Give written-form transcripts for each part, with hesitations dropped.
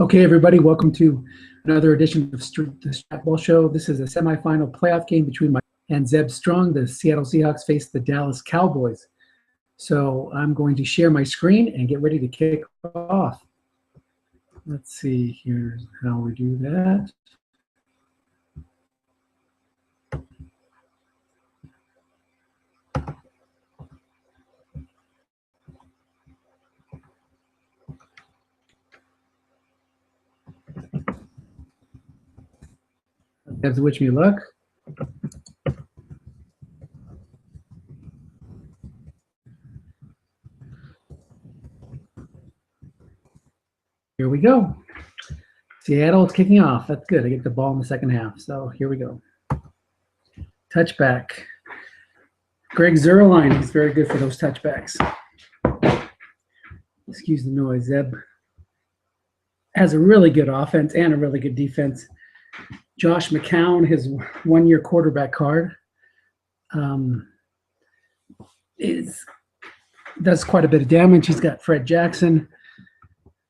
Okay, everybody, welcome to another edition of the Strat Football Show. This is a semifinal playoff game between my and Zeb Strong. The Seattle Seahawks face the Dallas Cowboys. So I'm going to share my screen and get ready to kick off. Let's see, here's how we do that. Zeb's wish me luck. Here we go. Seattle is kicking off. That's good. I get the ball in the second half. So here we go. Touchback. Greg Zuerlein, he's very good for those touchbacks. Excuse the noise. Zeb has a really good offense and a really good defense. Josh McCown, his one-year quarterback card, does quite a bit of damage. He's got Fred Jackson,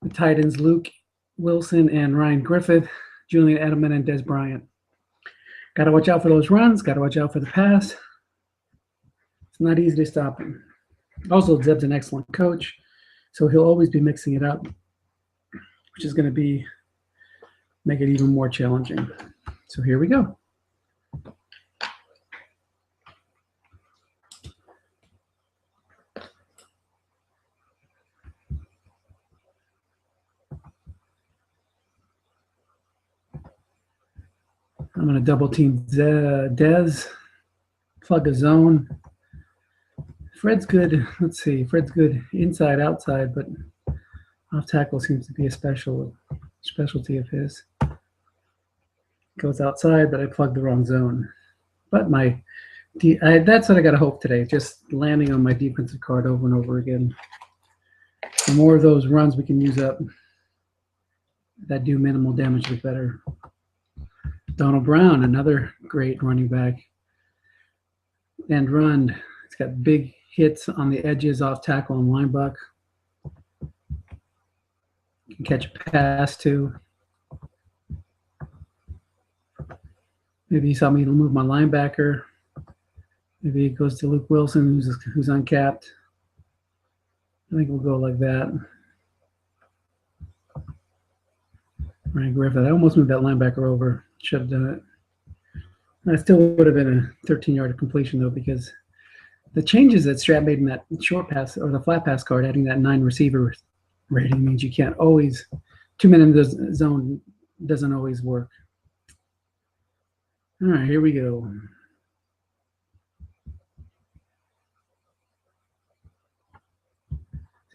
the tight ends Luke Wilson and Ryan Griffith, Julian Edelman, and Des Bryant. Got to watch out for those runs. Got to watch out for the pass. It's not easy to stop him. Also, Zeb's an excellent coach, so he'll always be mixing it up, which is going to make it even more challenging. So here we go. I'm going to double team Des, plug a zone. Fred's good. Let's see. Fred's good inside, outside, but off tackle seems to be a specialty of his. Goes outside, but I plugged the wrong zone. But that's what I got to hope today, just landing on my defensive card over and over again. The more of those runs we can use up that do minimal damage, the better. Donald Brown, another great running back. And run. It's got big hits on the edges, off tackle and linebacker. Can catch a pass too. Maybe he saw me move my linebacker. Maybe it goes to Luke Wilson, who's uncapped. I think we'll go like that. Ryan Griffith. I almost moved that linebacker over. Should have done it. That still would have been a 13-yard completion, though, because the changes that Strat made in that short pass or the flat pass card, adding that 9 receiver rating, means you can't always, 2 men in the zone doesn't always work. All right, here we go. So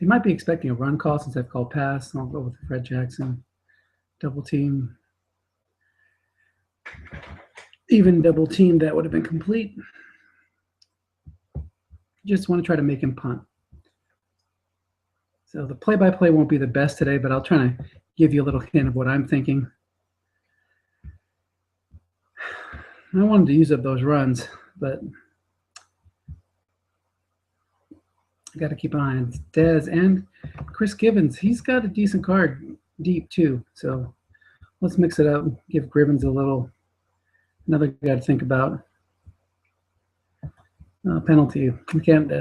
you might be expecting a run call since I've called pass. I'll go with Fred Jackson. Double team. Even double team, that would have been complete. Just want to try to make him punt. So the play-by-play won't be the best today, but I'll try to give you a little hint of what I'm thinking. I wanted to use up those runs, but I got to keep an eye on Dez and Chris Givens. He's got a decent card deep too, so let's mix it up. Give Givens another guy to think about. Penalty. We can't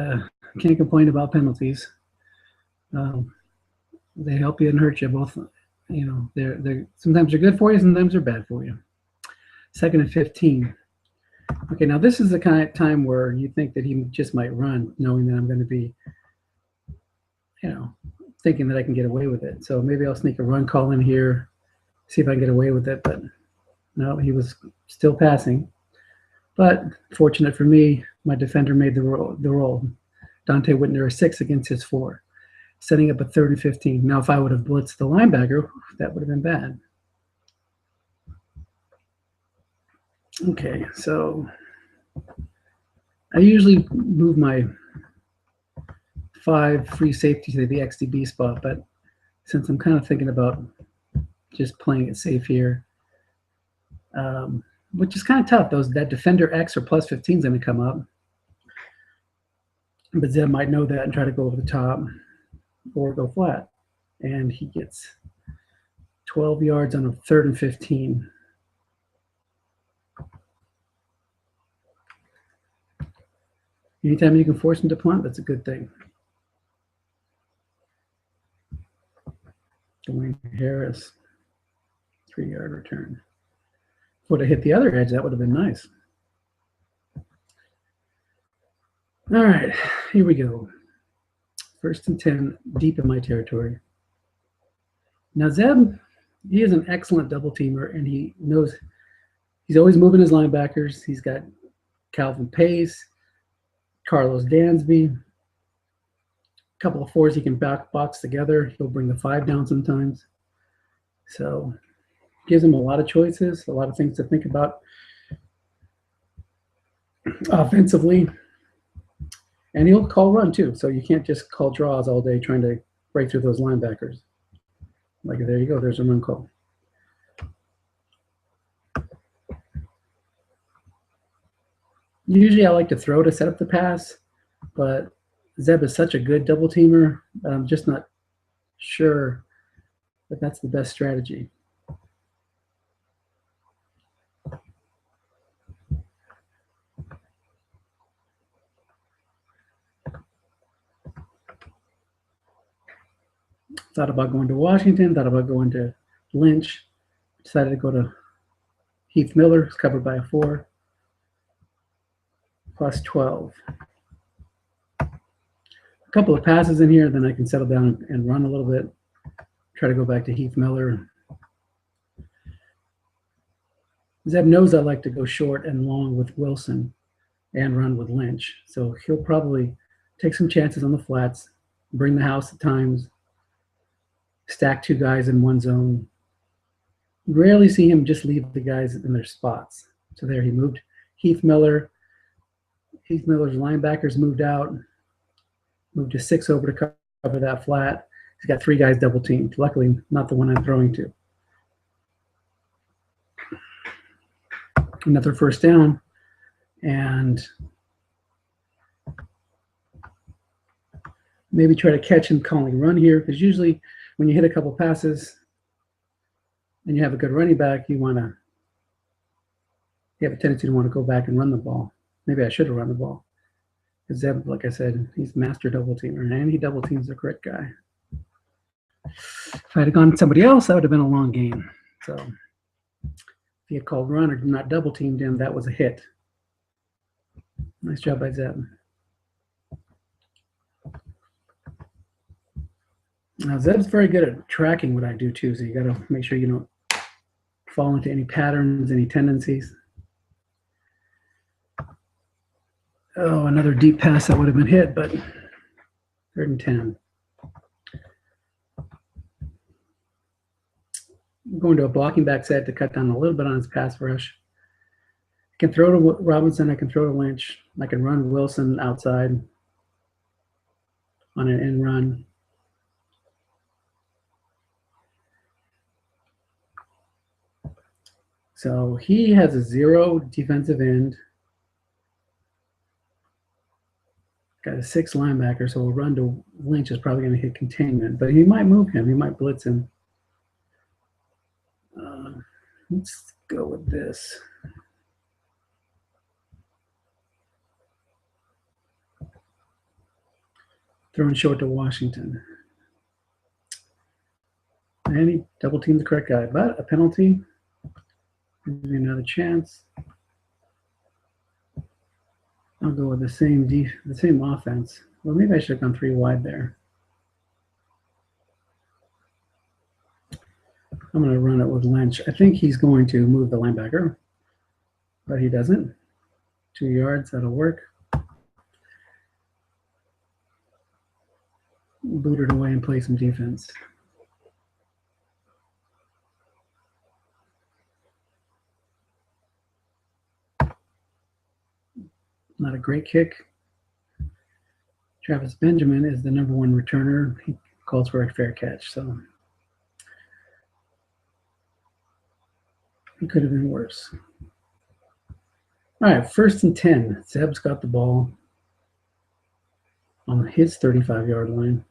complain about penalties. They help you and hurt you both. You know, they're sometimes they're good for you, sometimes they're bad for you. 2nd and 15. Okay, now this is the kind of time where you think that he just might run, knowing that I'm going to be, thinking that I can get away with it. So maybe I'll sneak a run call in here, see if I can get away with it. But no, he was still passing. But fortunate for me, my defender made the roll. Dante Whitner, a 6 against his 4, setting up a 3rd and 15. Now, if I would have blitzed the linebacker, that would have been bad. Okay, so I usually move my 5 free safety to the XDB spot, but since I'm kind of thinking about just playing it safe here, which is kind of tough. That defender X or plus 15 is going to come up, but Zeb might know that and try to go over the top or go flat, and he gets 12 yards on a 3rd and 15. Anytime you can force him to punt, that's a good thing. Dwayne Harris, 3-yard return. Would have hit the other edge, that would have been nice. All right, here we go. 1st and 10, deep in my territory. Now Zeb, he is an excellent double teamer, and he knows he's always moving his linebackers. He's got Calvin Pace, Carlos Dansby, a couple of 4s he can box together. He'll bring the 5 down sometimes. So gives him a lot of choices, a lot of things to think about offensively. And he'll call run too, so you can't just call draws all day trying to break through those linebackers. Like, there you go, there's a run call. Usually I like to throw to set up the pass, but Zeb is such a good double teamer that I'm just not sure that that's the best strategy. Thought about going to Washington, thought about going to Lynch, decided to go to Heath Miller, who's covered by a 4, plus 12. A couple of passes in here, then I can settle down and run a little bit. Try to go back to Heath Miller. Zeb knows I like to go short and long with Wilson and run with Lynch. So he'll probably take some chances on the flats, bring the house at times, stack 2 guys in one zone. Rarely see him just leave the guys in their spots. So there he moved Heath Miller. Heath Miller's linebackers moved out, moved to 6 over to cover that flat. He's got 3 guys double teamed. Luckily, not the one I'm throwing to. Another 1st down, and maybe try to catch him calling run here, because usually when you hit a couple passes and you have a good running back, you have a tendency to want to go back and run the ball. Maybe I should have run the ball. Because Zeb, like I said, he's master double teamer, and he double teams the correct guy. If I had gone somebody else, that would have been a long game. So if he had called run or not double teamed him, that was a hit. Nice job by Zeb. Now Zeb's very good at tracking what I do too, so you got to make sure you don't fall into any patterns, any tendencies. Oh, another deep pass that would have been hit, but 3rd and 10. I'm going to a blocking back set to cut down a little bit on his pass rush. I can throw to Robinson, I can throw to Lynch, I can run Wilson outside on an end run. So he has a 0 defensive end. Got a 6 linebacker, so a run to Lynch is probably going to hit containment, but he might move him. He might blitz him. Let's go with this. Throwing short to Washington. And he double teamed the correct guy, but a penalty. Gives me another chance. I'll go with the same offense. Well, maybe I should have gone 3 wide there. I'm going to run it with Lynch. I think he's going to move the linebacker, but he doesn't. 2 yards, that'll work. Boot it away and play some defense. Not a great kick. Travis Benjamin is the #1 returner. He calls for a fair catch, so it could have been worse. All right, 1st and 10. Zeb's got the ball on his 35-yard line.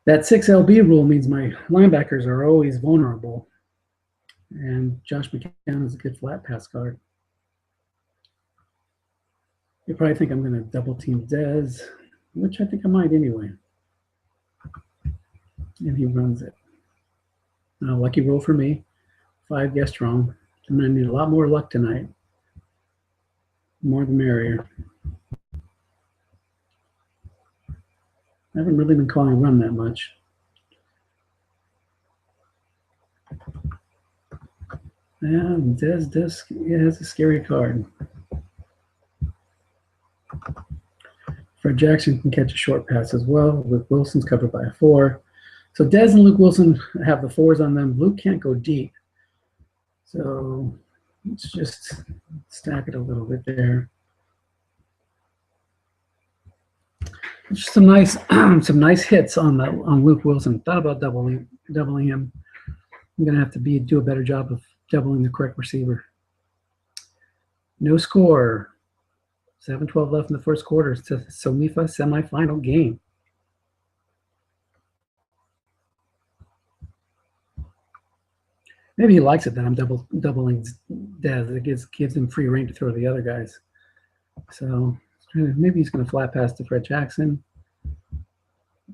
That 6LB rule means my linebackers are always vulnerable. And Josh McCown is a good flat pass guard. You probably think I'm going to double team Dez, which I think I might anyway. And he runs it. Lucky roll for me. 5 guessed wrong. I'm going to need a lot more luck tonight. More the merrier. I haven't really been calling run that much. And Dez has a scary card. Fred Jackson can catch a short pass as well. Luke Wilson's covered by a 4. So Dez and Luke Wilson have the 4s on them. Luke can't go deep. So let's just stack it a little bit there. Some nice hits on Luke Wilson. Thought about doubling him. I'm gonna have to do a better job of doubling the correct receiver. No score. 7:12 left in the first quarter. It's a SOMIFA semifinal game. Maybe he likes it that I'm doubling Dez. It gives him free reign to throw the other guys. So maybe he's going to flat pass to Fred Jackson.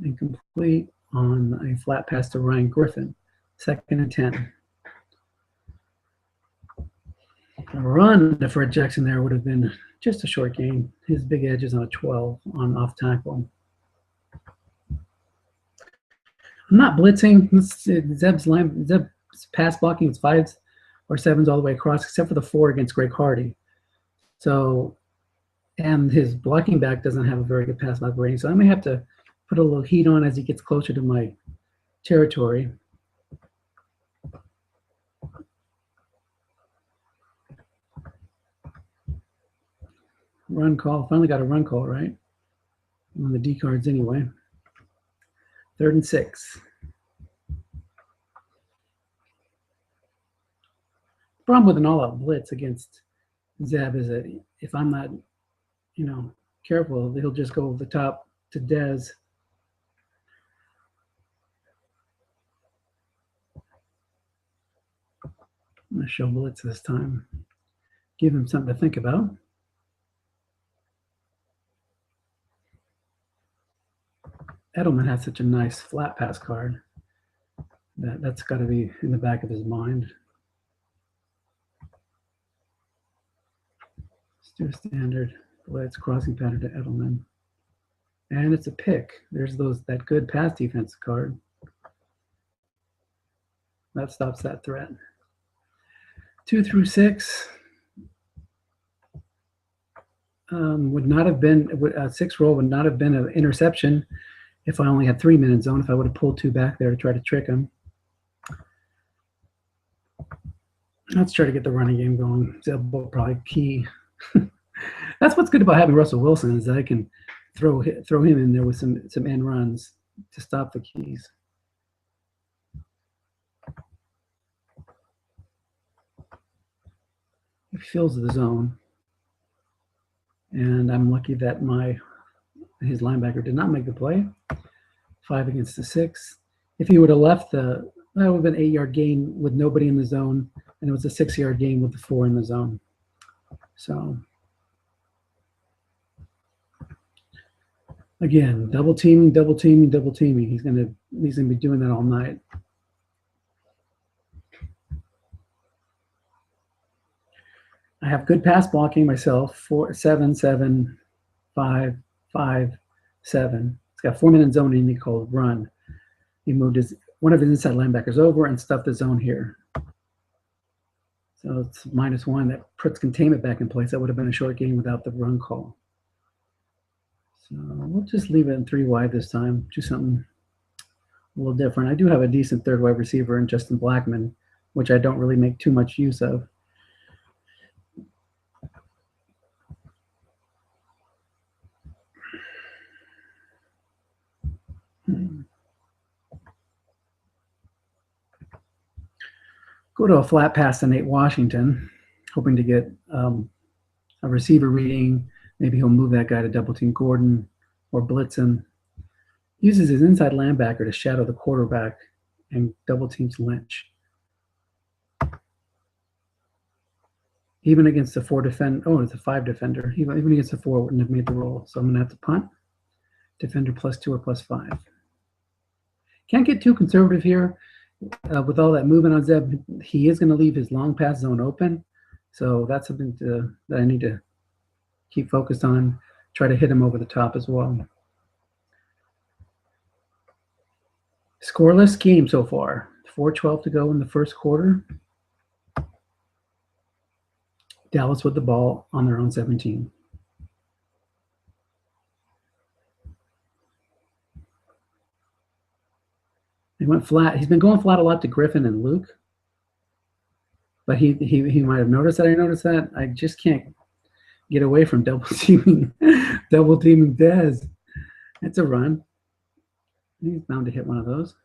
Incomplete on a flat pass to Ryan Griffin. 2nd and 10. A run to Fred Jackson there would have been just a short gain. His big edge is on a 12 on off tackle. I'm not blitzing. Zeb's pass blocking is 5s or 7s all the way across, except for the 4 against Greg Hardy. So, and his blocking back doesn't have a very good pass block rating. So I may have to put a little heat on as he gets closer to my territory. Run call. Finally got a run call, right? On the D cards anyway. 3rd and 6. The problem with an all-out blitz against Zeb is that if I'm not, careful, he'll just go over the top to Dez. I'm going to show blitz this time. Give him something to think about. Edelman has such a nice flat pass card that's got to be in the back of his mind. Let's do a standard blitz crossing pattern to Edelman. And it's a pick. There's that good pass defense card. That stops that threat. 2 through 6 would not have been, a 6 roll would not have been an interception if I only had 3 men in zone, if I would have pulled 2 back there to try to trick him. Let's try to get the running game going. Zeb will probably key. That's what's good about having Russell Wilson, is that I can throw him in there with some end runs to stop the keys. He fills the zone. And I'm lucky that his linebacker did not make the play. 5 against the 6. If he would have left that would have been an 8-yard gain with nobody in the zone, and it was a 6-yard gain with the 4 in the zone. So again, double teaming. He's gonna be doing that all night. I have good pass blocking myself. 4, 7, 7, 5, 5, 7. It's got 4 men in zone and he called run. He moved one of his inside linebackers over and stuffed the zone here. So it's -1. That puts containment back in place. That would have been a short game without the run call. So we'll just leave it in 3 wide this time. Do something a little different. I do have a decent 3rd wide receiver in Justin Blackman, which I don't really make too much use of. Go to a flat pass to Nate Washington, hoping to get a receiver reading. Maybe he'll move that guy to double team Gordon or blitz him. uses his inside linebacker to shadow the quarterback and double teams Lynch. Even against a it's a 5 defender. Even against a 4, wouldn't have made the roll. So I'm going to have to punt. Defender +2 or +5. Can't get too conservative here. With all that movement on Zeb, he is going to leave his long pass zone open. So that's something that I need to keep focused on. Try to hit him over the top as well. Scoreless game so far. 4:12 to go in the first quarter. Dallas with the ball on their own 17. He went flat. He's been going flat a lot to Griffin and Luke. But he might have noticed that. I noticed that. I just can't get away from double teaming Dez. It's a run. He's bound to hit one of those.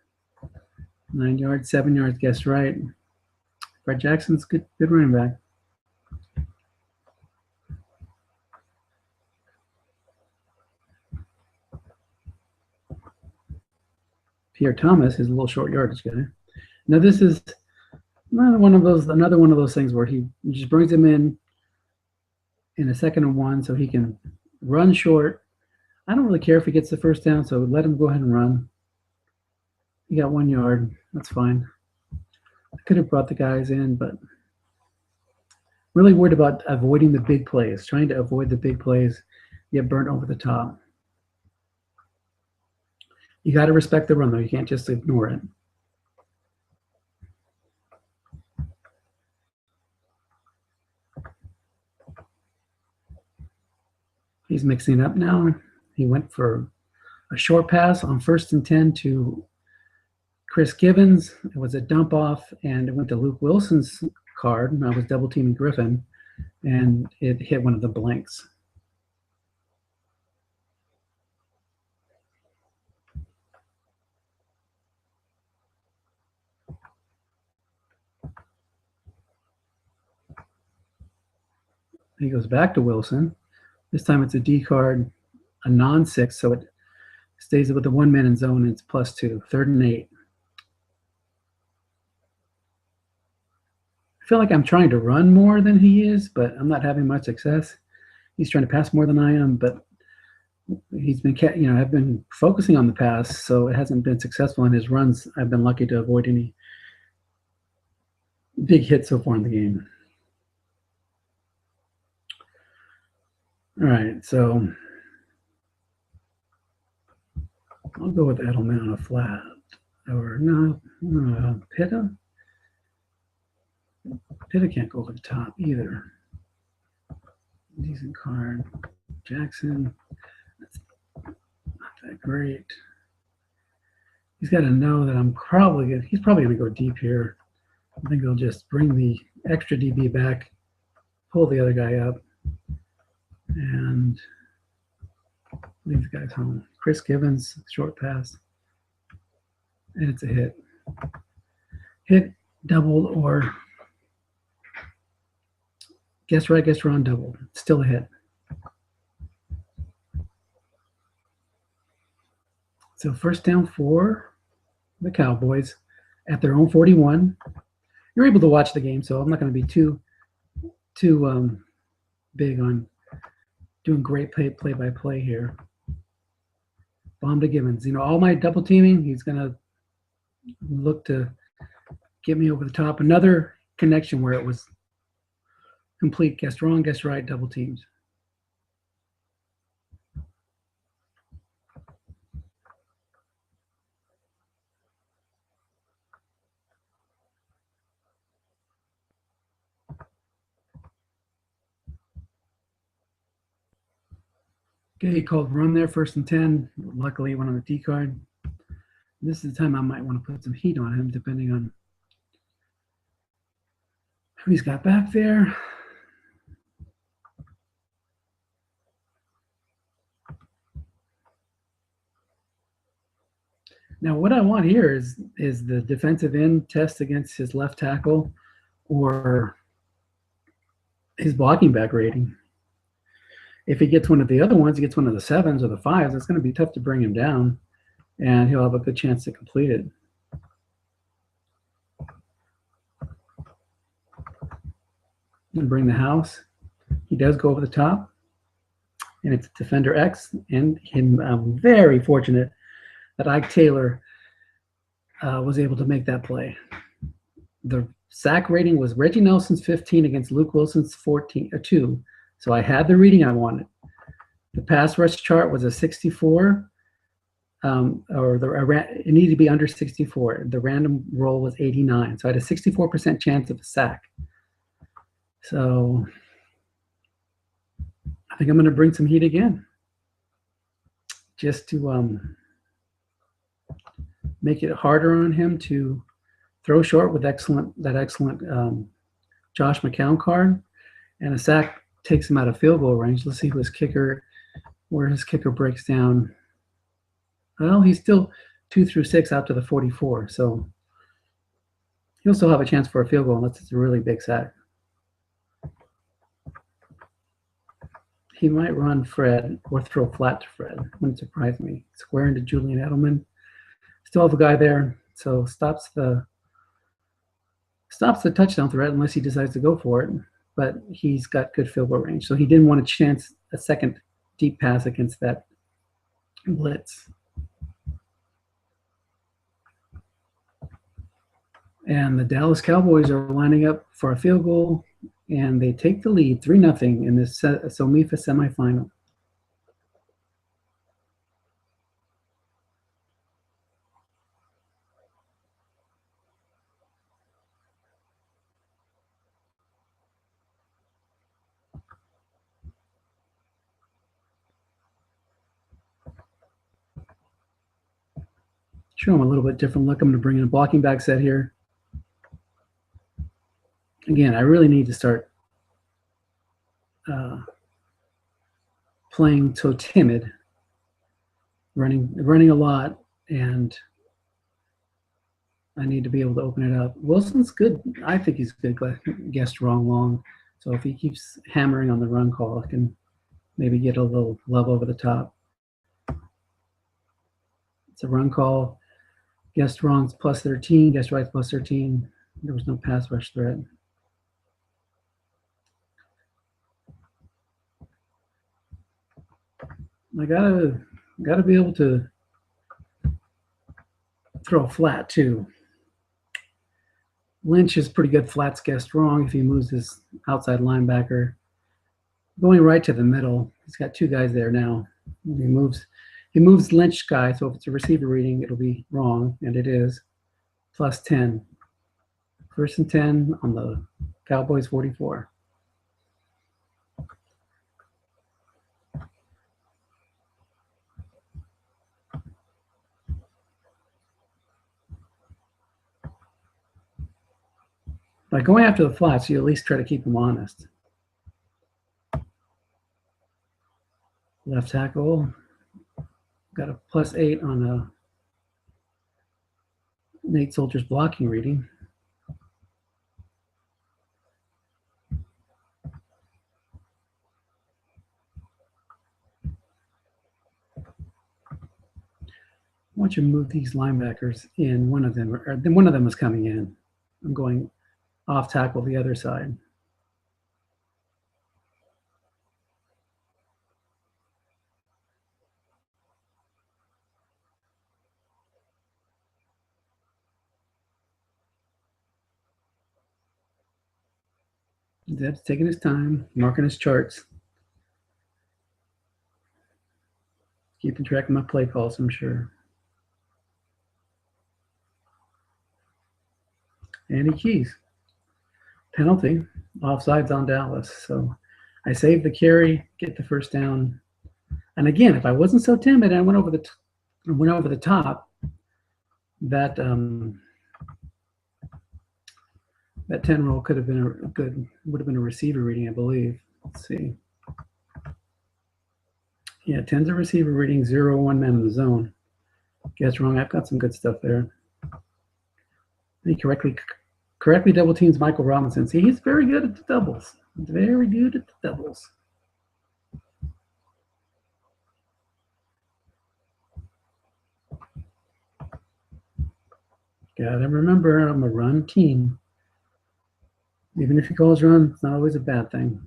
9 yards, 7 yards, guess right. Fred Jackson's good running back. Pierre Thomas is a little short yardage guy. Now this is another one of those things where he just brings him in a 2nd and 1 so he can run short. I don't really care if he gets the first down, so let him go ahead and run. He got 1 yard. That's fine. I could have brought the guys in, but really worried about avoiding the big plays, trying to avoid the big plays, get burnt over the top. You got to respect the run, though. You can't just ignore it. He's mixing up now. He went for a short pass on 1st and 10 to Chris Givens. It was a dump off, and it went to Luke Wilson's card. I was double teaming Griffin, and it hit one of the blanks. He goes back to Wilson. This time it's a D card, a non-6, so it stays with the 1-man in zone, and it's +2, 3rd and 8. I feel like I'm trying to run more than he is, but I'm not having much success. He's trying to pass more than I am, but he's been, I've been focusing on the pass, so it hasn't been successful in his runs. I've been lucky to avoid any big hits so far in the game. All right, so I'll go with Edelman on a flat. Or no, Pitta? Pitta can't go over the top either. Decent card. Jackson, that's not that great. He's got to know that he's probably going to go deep here. I think they'll just bring the extra DB back, pull the other guy up, and leave the guys home. Chris Givens, short pass, and it's a hit. Hit, double, or guess right, guess wrong, double. Still a hit. So 1st down for the Cowboys at their own 41. You're able to watch the game, so I'm not going to be too big on doing great play-by-play here. Bomb to Givens. All my double teaming, he's going to look to get me over the top. Another connection where it was complete, guess wrong, guess right, double teams. Okay, he called run there, 1st and 10. Luckily, he went on the D card. This is the time I might want to put some heat on him, depending on who he's got back there. Now, what I want here is the defensive end test against his left tackle or his blocking back rating. If he gets one of the other ones, he gets one of the 7s or the 5s, it's going to be tough to bring him down. and he'll have a good chance to complete it. And bring the house. He does go over the top, and it's defender X, and I'm very fortunate that Ike Taylor was able to make that play. The sack rating was Reggie Nelson's 15 against Luke Wilson's 2. So I had the reading I wanted. The pass rush chart was a 64, it needed to be under 64. The random roll was 89. So I had a 64% chance of a sack. So I think I'm going to bring some heat again, just to make it harder on him to throw short with that excellent Josh McCown card, and a sack takes him out of field goal range. Let's see where his kicker breaks down. Well, he's still 2 through 6 out to the 44, so he'll still have a chance for a field goal unless it's a really big sack. He might run Fred or throw flat to Fred. Wouldn't surprise me. Square into Julian Edelman. Still have a guy there, so stops the touchdown threat unless he decides to go for it. But he's got good field goal range, so he didn't want to chance a second deep pass against that blitz. And the Dallas Cowboys are lining up for a field goal, and they take the lead 3-0 in this SOMIFA semifinal. Show him a little bit different look. I'm going to bring in a blocking back set here. Again, I really need to start playing so timid, running a lot, and I need to be able to open it up. Wilson's good. I think he's good. Guessed wrong long. So if he keeps hammering on the run call, I can maybe get a little love over the top. It's a run call. Guessed wrong's plus 13. Guessed right's plus 13. There was no pass rush threat. I gotta be able to throw a flat too. Lynch is pretty good flats guessed wrong if he moves his outside linebacker. Going right to the middle. He's got 2 guys there now. He moves Lynch guy, so if it's a receiver reading, it'll be wrong, and it is. Plus 10. 1st and 10 on the Cowboys 44. By going after the flats, you at least try to keep them honest. Left tackle. Got a plus 8 on Nate Solder's blocking reading. I want you to move these linebackers in. One of them is coming in. I'm going off tackle the other side. Zeb's taking his time, marking his charts. Keeping track of my play calls, I'm sure. And he keys. Penalty. Offsides on Dallas. So I saved the carry, get the first down. And again, if I wasn't so timid, I went over the top. That 10 roll could have been would have been a receiver reading, I believe. Let's see. Yeah, 10's a receiver reading, 0, 1 man in the zone. Guess wrong. I've got some good stuff there. He correctly double teams Michael Robinson. See, he's very good at the doubles. Very good at the doubles. Gotta remember, I'm a run team. Even if he calls run, it's not always a bad thing.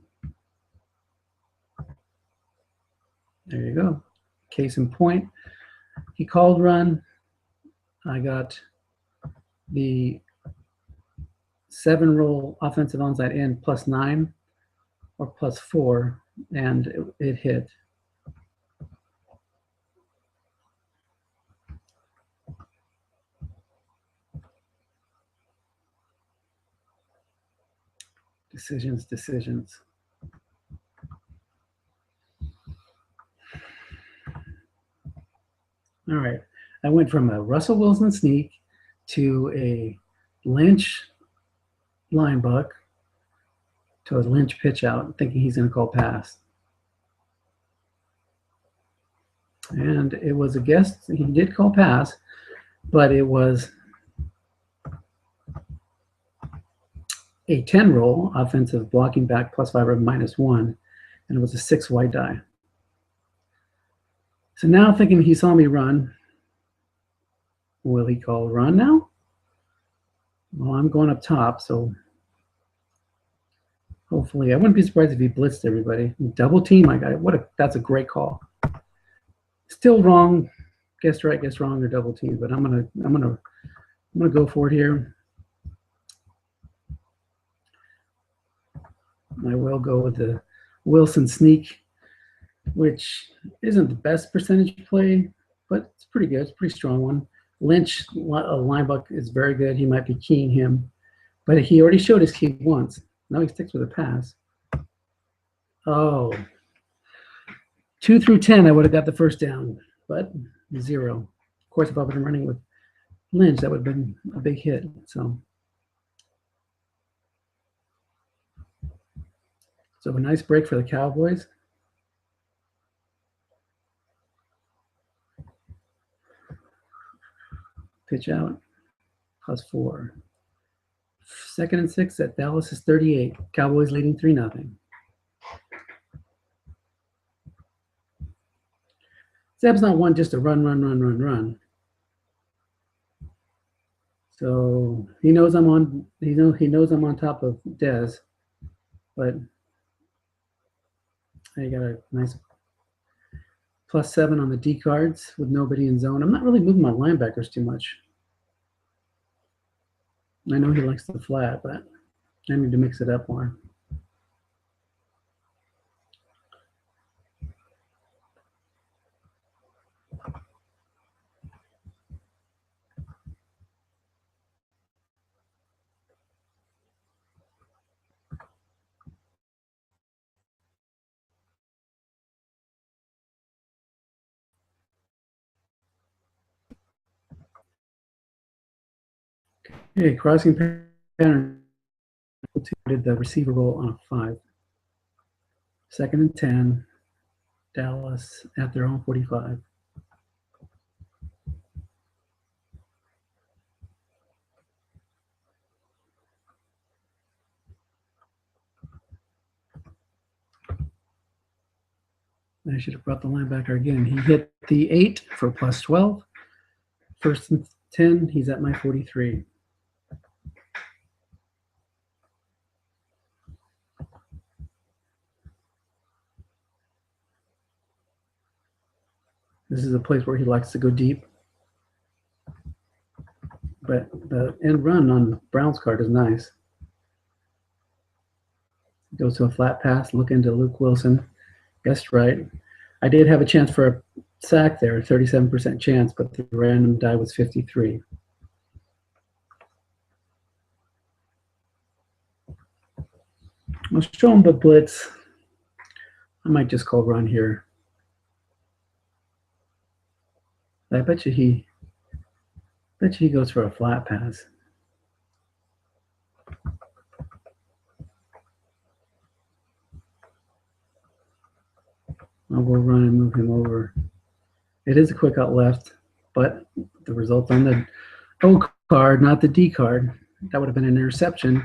There you go. Case in point, he called run. I got the 7-roll offensive onside in +9 or +4, and it hit. Decisions. All right. I went from a Russell Wilson sneak to a Lynch line buck to a Lynch pitch out, thinking he's going to call pass. And it was a guess. He did call pass, but it was a 10-roll offensive blocking back +5 or -1, and it was a 6 white die. So now thinking he saw me run, will he call run now? Well, I'm going up top, so hopefully I wouldn't be surprised if he blitzed everybody. Double team, I got it. That's a great call. Still wrong, guessed right, guessed wrong, or double team, but I'm gonna go for it here. I will go with the Wilson sneak, which isn't the best percentage play, but it's pretty good. It's a pretty strong one. Lynch, a linebucker, is very good. He might be keying him, but he already showed his key once. Now he sticks with a pass. Oh, 2 through 10, I would have got the first down, but 0. Of course, if I would have been running with Lynch, that would have been a big hit. So a nice break for the Cowboys. Pitch out, +4. 2nd and 6 at Dallas is 38. Cowboys leading 3-0. Zeb's not one just to run. So he knows I'm on. He knows I'm on top of Dez, but I got a nice +7 on the D cards with nobody in zone. I'm not really moving my linebackers too much. I know he likes the flat, but I need to mix it up more. Okay, crossing pattern. Did the receiver roll on a 5. 2nd and 10. Dallas at their own 45. I should have brought the linebacker again. He hit the 8 for +12. 1st and 10, he's at my 43. This is a place where he likes to go deep. But the end run on Brown's card is nice. Goes to a flat pass, look into Luke Wilson. Guessed right. I did have a chance for a sack there, a 37% chance, but the random die was 53. I'll show him the blitz. I might just call run here. I bet you he goes for a flat pass. I'll go run and move him over. It is a quick out left, but the result on the O card, not the D card, that would have been an interception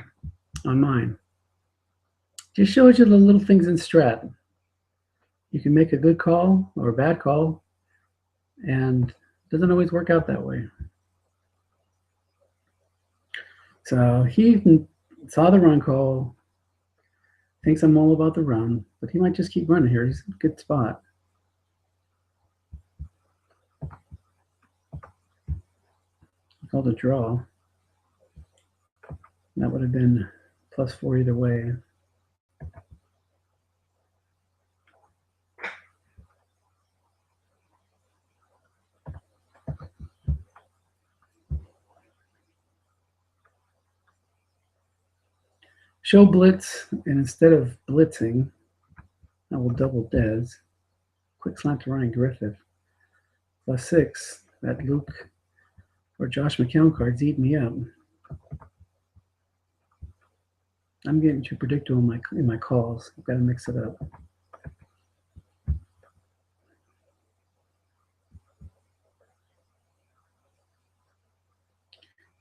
on mine. Just shows you the little things in Strat. You can make a good call or a bad call, and it doesn't always work out that way. So he saw the run call, thinks I'm all about the run, but he might just keep running here. He's in a good spot. He called a draw. That would have been +4 either way. Show blitz, and instead of blitzing, I will double Dez. Quick slant to Ryan Griffith. +6. That Luke or Josh McCown card's eating me up. I'm getting too predictable in my calls. I've got to mix it up.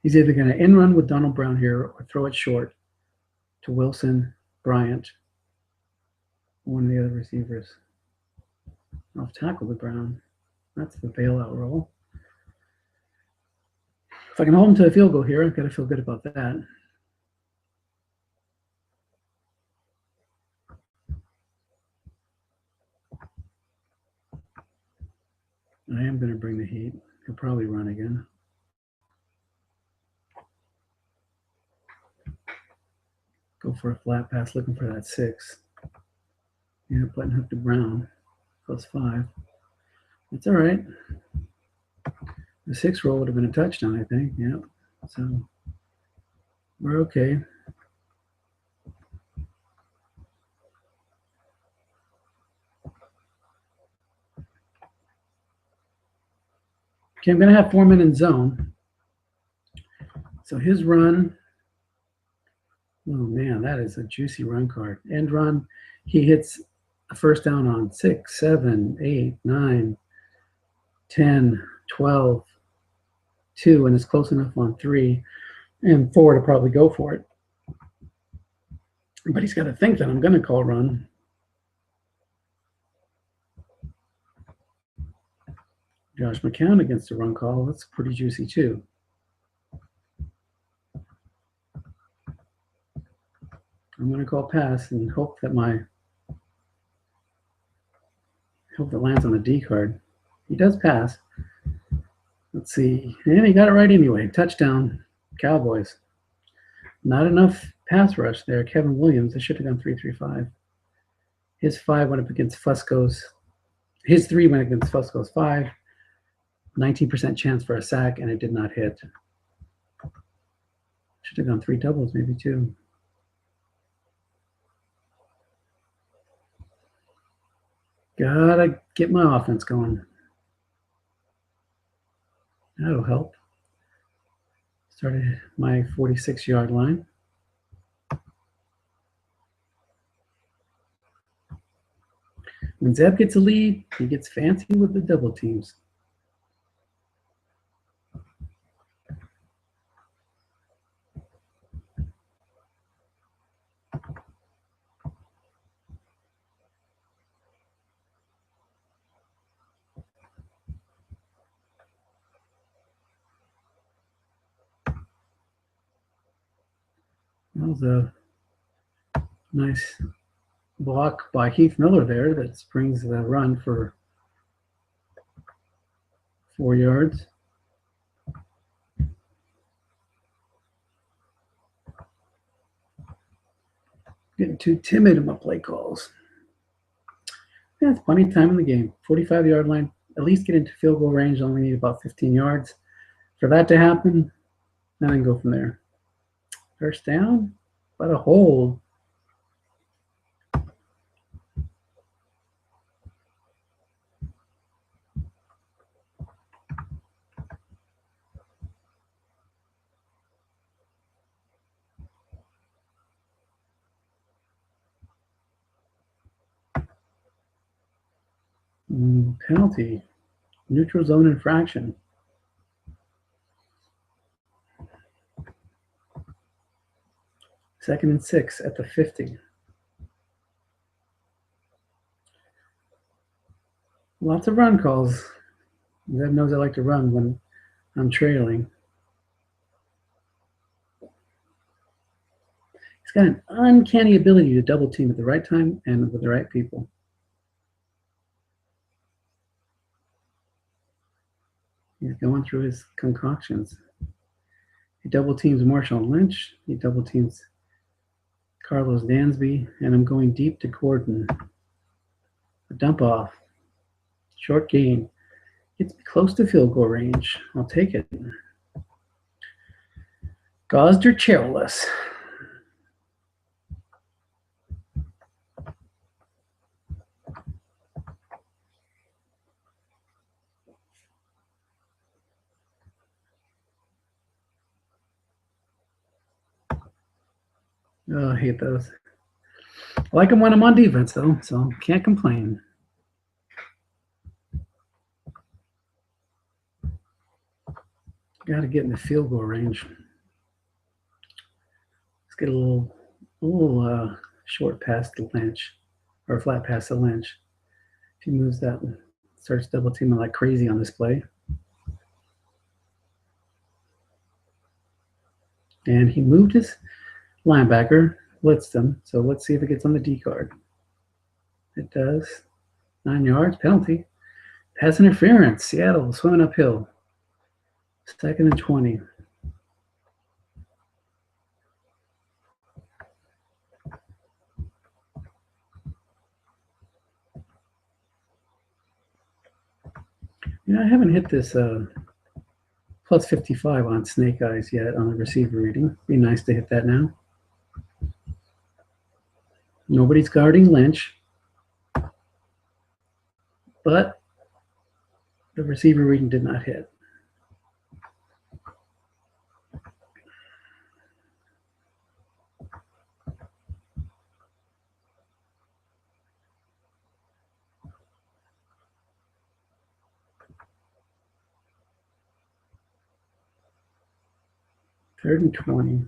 He's either going to end run with Donald Brown here or throw it short to Wilson, Bryant, one of the other receivers. Off tackle with Brown. That's the bailout roll. If I can hold him to a field goal here, I've got to feel good about that. I am going to bring the heat. He'll probably run again. Go for a flat pass, looking for that 6. Yeah, button hook to Brown, +5. That's all right. The 6 roll would have been a touchdown, I think. Yeah, so we're okay. Okay, I'm going to have Foreman in zone. So his run, oh man, that is a juicy run card. End run, he hits a first down on 6, 7, 8, 9, 10, 12, 2, and it's close enough on 3, and 4 to probably go for it. But he's got to think that I'm going to call run. Josh McCown against the run call, that's pretty juicy too. I'm going to call pass and hope that lands on the D card. He does pass. Let's see. And he got it right anyway. Touchdown, Cowboys. Not enough pass rush there. Kevin Williams, I should have gone 3-3-5. His 5 went up against Fusco's. His 3 went against Fusco's 5. 19% chance for a sack, and it did not hit. Should have gone 3 doubles, maybe 2. Gotta get my offense going. That'll help. Started my 46-yard line. When Zeb gets a lead, he gets fancy with the double teams. That was a nice block by Heath Miller there that springs the run for 4 yards. Getting too timid in my play calls. Yeah, it's plenty of time in the game. 45-yard line, at least get into field goal range. Only need about 15 yards. For that to happen, then I can go from there. First down, but a hold. Penalty, neutral zone infraction. Second and 6 at the 50. Lots of run calls. Zeb knows I like to run when I'm trailing. got an uncanny ability to double team at the right time and with the right people. He's going through his concoctions. He double teams Marshawn Lynch. He double teams Carlos Dansby. And I'm going deep to Gordon. A dump off. Short gain. Gets me close to field goal range. I'll take it. Gosder Chairless. Oh, I hate those. I like them when I'm on defense, though, so can't complain. Got to get in the field goal range. Let's get a little short pass to Lynch, or a flat pass to Lynch. If he moves that, starts double teaming like crazy on this play. And he moved his linebacker, blitzed him. So let's see if it gets on the D card. It does. 9 yards, penalty. Pass interference. Seattle swimming uphill. 2nd and 20. You know, I haven't hit this plus 55 on Snake Eyes yet on the receiver reading. Be nice to hit that now. Nobody's guarding Lynch, but the receiver reading did not hit. Third and 20.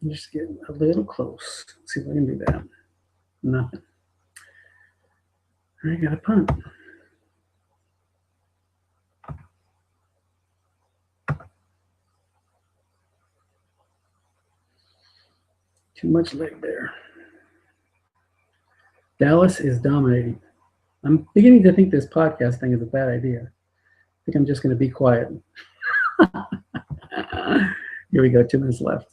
Just getting a little close. Let's see if I can do that. Nothing. I got a punt. Too much leg there. Dallas is dominating. I'm beginning to think this podcast thing is a bad idea. I think I'm just going to be quiet. Here we go, 2 minutes left.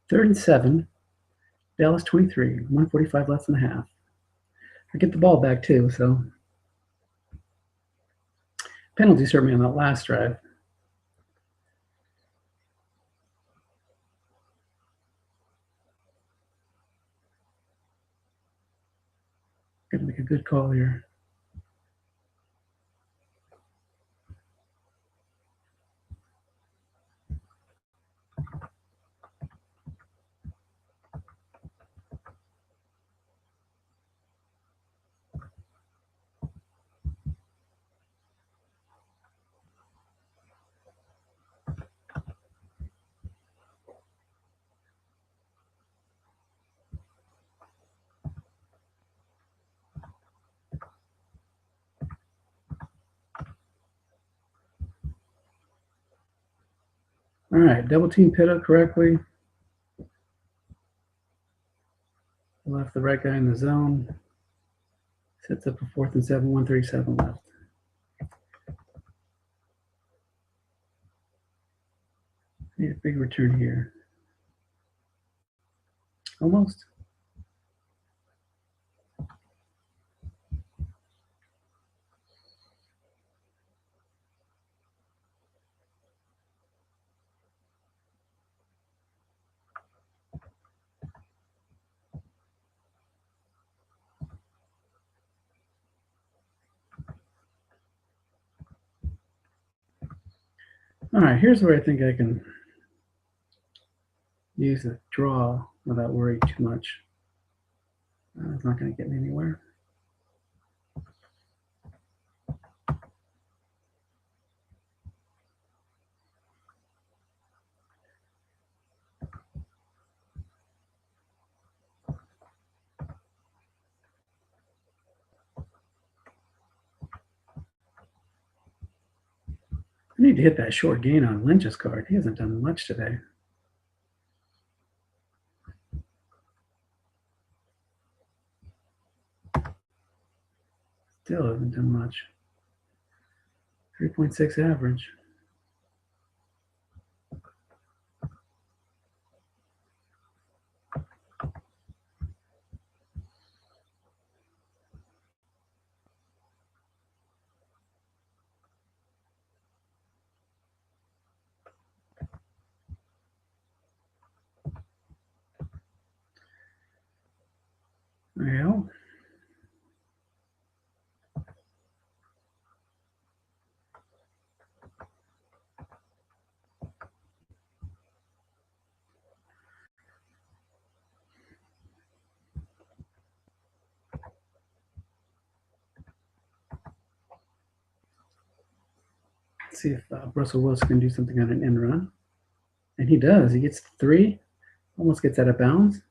Third and 7. Dallas 23. 1:45 left in the half. I get the ball back too, so penalties hurt me on that last drive. Got to make a good call here. All right, double team Pitta correctly. Left the right guy in the zone. Sets up a 4th and 7, 1:37 left. Need a big return here. Almost. All right, here's where I think I can use a draw without worrying too much. It's not going to get me anywhere. I need to hit that short gain on Lynch's card. He hasn't done much today. Still hasn't done much. 3.6 average. Well, let's see if Russell Wilson can do something on an end run. And he does. He gets 3. Almost gets out of bounds.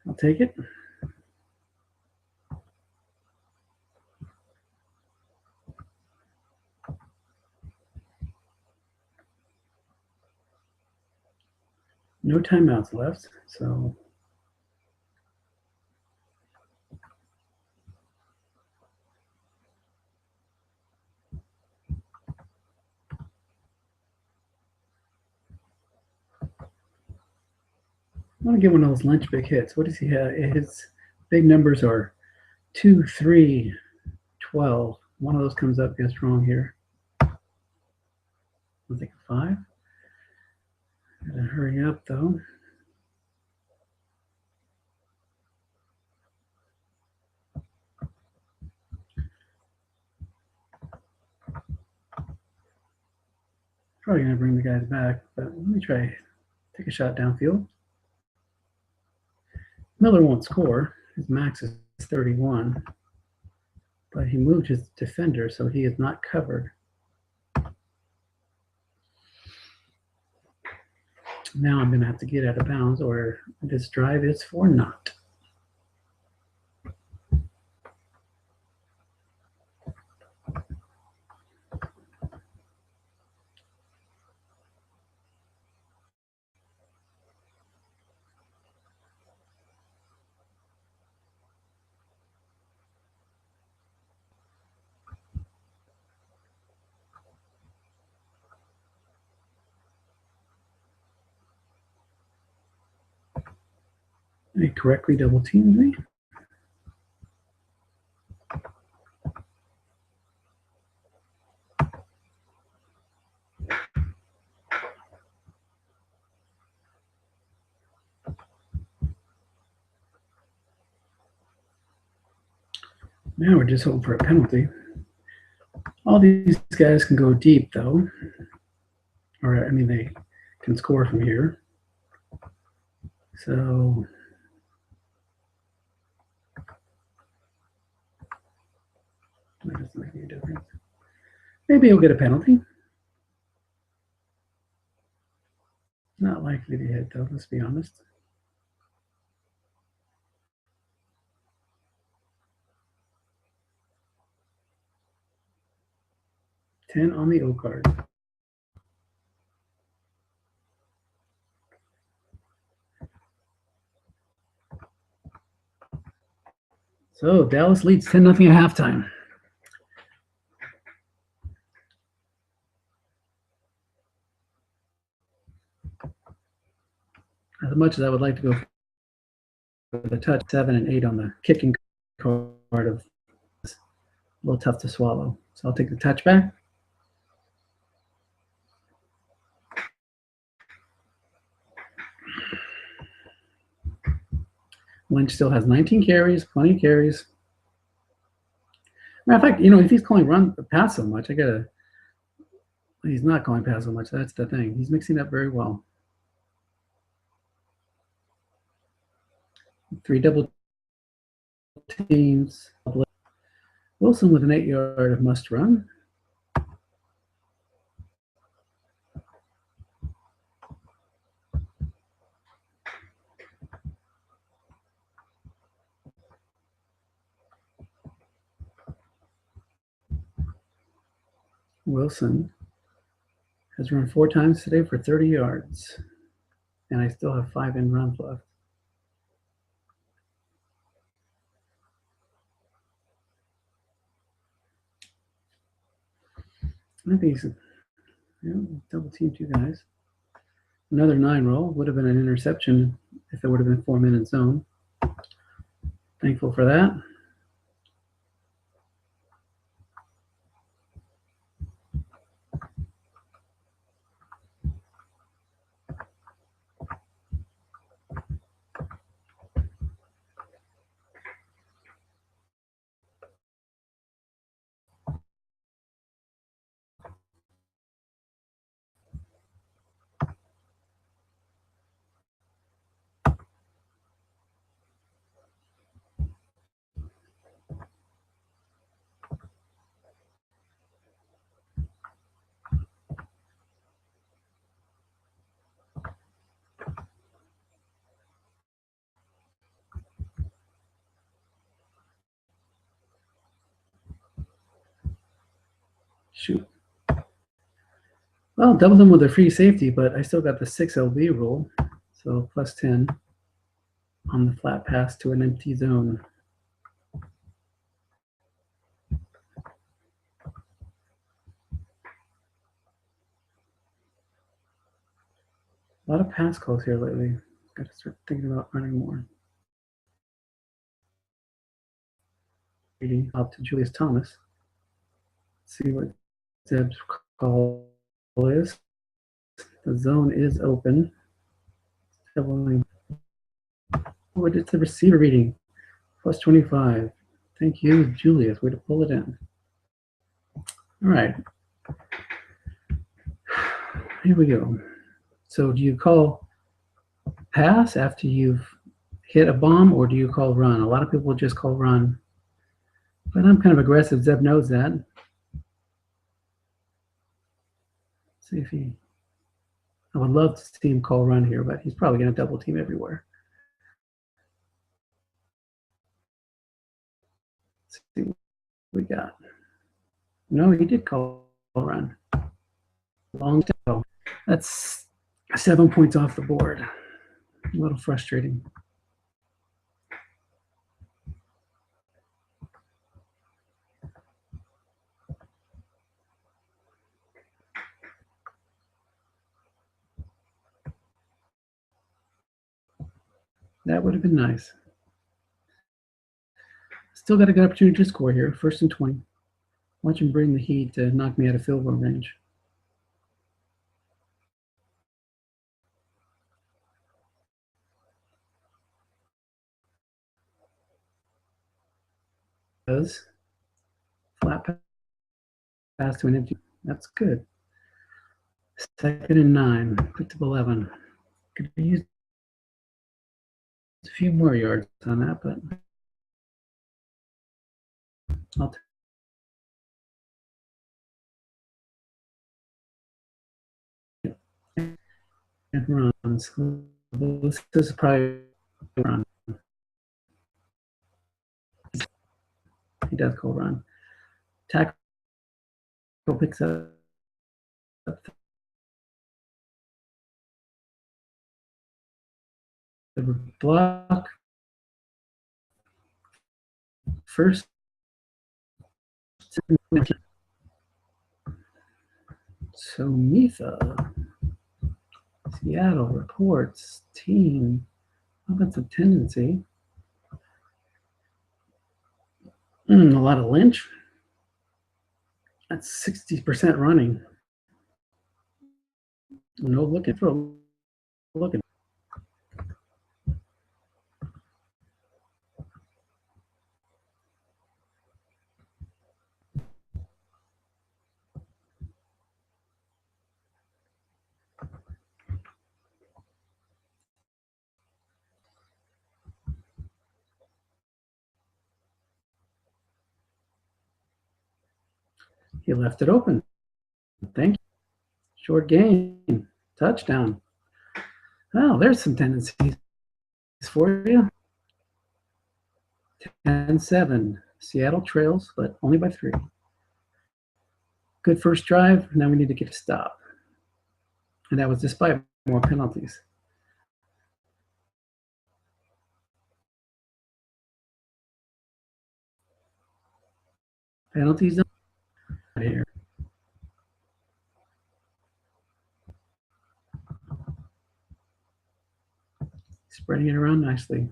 I'll take it. No timeouts left, so I want to get one of those Lynch big hits. What does he have? His big numbers are 2, 3, 12. One of those comes up, gets wrong here. I'll take a 5. Gotta hurry up though. Probably gonna bring the guys back, but let me try take a shot downfield. Miller won't score. His max is 31, but he moved his defender, so he is not covered. Now I'm going to have to get out of bounds, or this drive is for naught. They correctly double teamed me. Now we're just hoping for a penalty. All these guys can go deep, though. Or, I mean, they can score from here. So that doesn't make any difference. Maybe he'll get a penalty. Not likely to hit, though, let's be honest. $10 on the O card. So Dallas leads 10-0 at halftime. As much as I would like to go for the touch, 7 and 8 on the kicking card of a little tough to swallow. So I'll take the touchback. Lynch still has 19 carries, plenty of carries. Matter of fact, if he's calling run pass so much, I gotta He's not going past so much. That's the thing. He's mixing up very well. 3 double teams. Wilson with an 8-yard must run. Wilson has run 4 times today for 30 yards. And I still have 5 in runs left. I think he's double team 2 guys. Another 9 roll would have been an interception if it would have been 4-minute zone. Thankful for that. Shoot. Well, double them with a free safety, but I still got the 6 LB rule. So plus 10 on the flat pass to an empty zone. A lot of pass calls here lately. Got to start thinking about running more. Up to Julius Thomas. Let's see what Zeb's call is. The zone is open. What is the receiver reading? Plus 25. Thank you, Julius. Way to pull it in. All right. Here we go. So do you call pass after you've hit a bomb, or do you call run? A lot of people just call run. But I'm kind of aggressive. Zeb knows that. Let's see if he... I would love to see him call run here, but he's probably going to double team everywhere. Let's see what we got. No, he did call run. Long time. That's 7 points off the board. A little frustrating. That would have been nice. Still got a good opportunity to score here. 1st and 20. Watch him bring the heat to knock me out of field goal range. Does flat pass to an empty. That's good. 2nd and 9. Picked up 11. Could be used a few more yards on that, but I'll and runs. This is probably a run. He does call run. Tackle picks up the block. First, SOMIFA. Seattle reports team offensive tendency. A lot of Lynch. That's 60% running. No looking for looking. He left it open. Thank you. Short gain. Touchdown. Oh, there's some tendencies for you. 10-7. Seattle trails, but only by 3. Good first drive. Now we need to get a stop. And that was despite more penalties. Penalties here. Spreading it around nicely.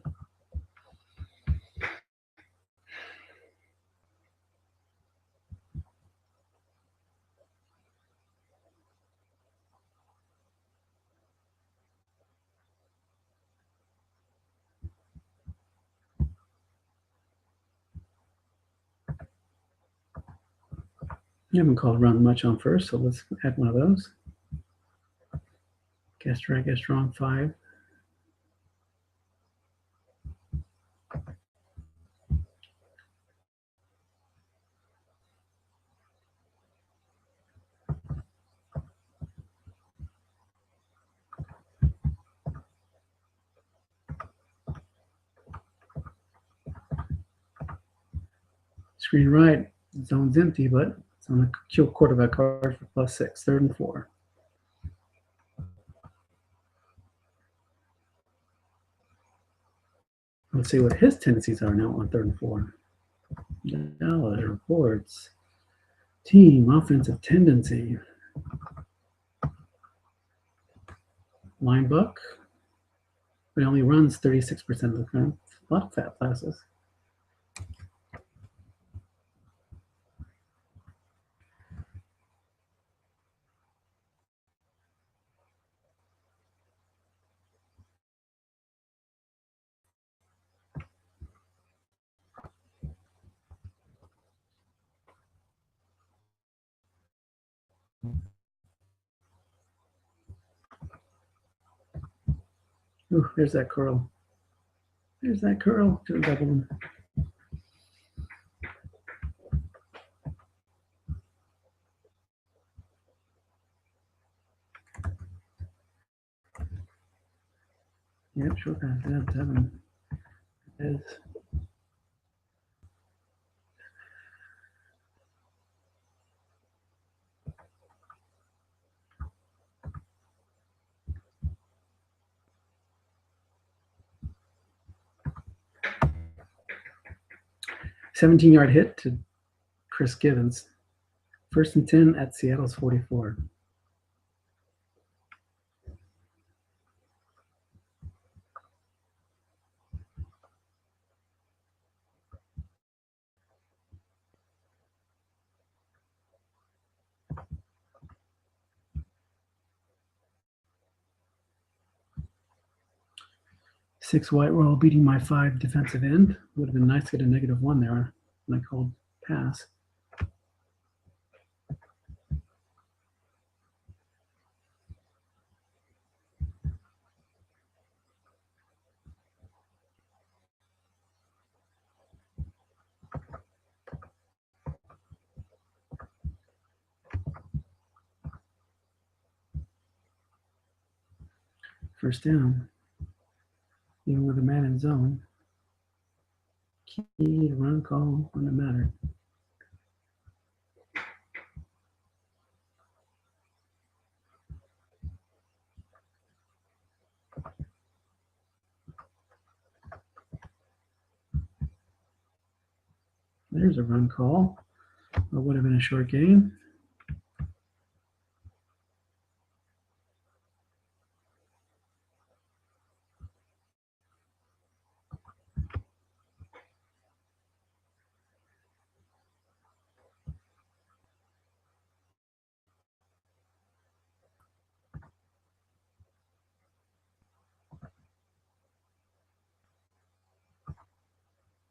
You haven't called run much on first, so let's add one of those. Guess right, guess wrong, 5. Screen right, zone's empty, but it's on the kill quarterback card for +6, 3rd and 4. Let's see what his tendencies are now on 3rd and 4. Dallas reports team offensive tendency. Line buck, but he only runs 36% of the time. A lot of fat passes. Ooh, there's that curl. There's that curl. Should have doubled him. Yep, short pass. 7. It is. $17-yard hit to Chris Givens. 1st and 10 at Seattle's 44. Six white roll beating my 5 defensive end. Would have been nice to get a -1 there when I called pass. First down. Even with a man in zone. Key to run call when it mattered. There's a run call. It would have been a short gain.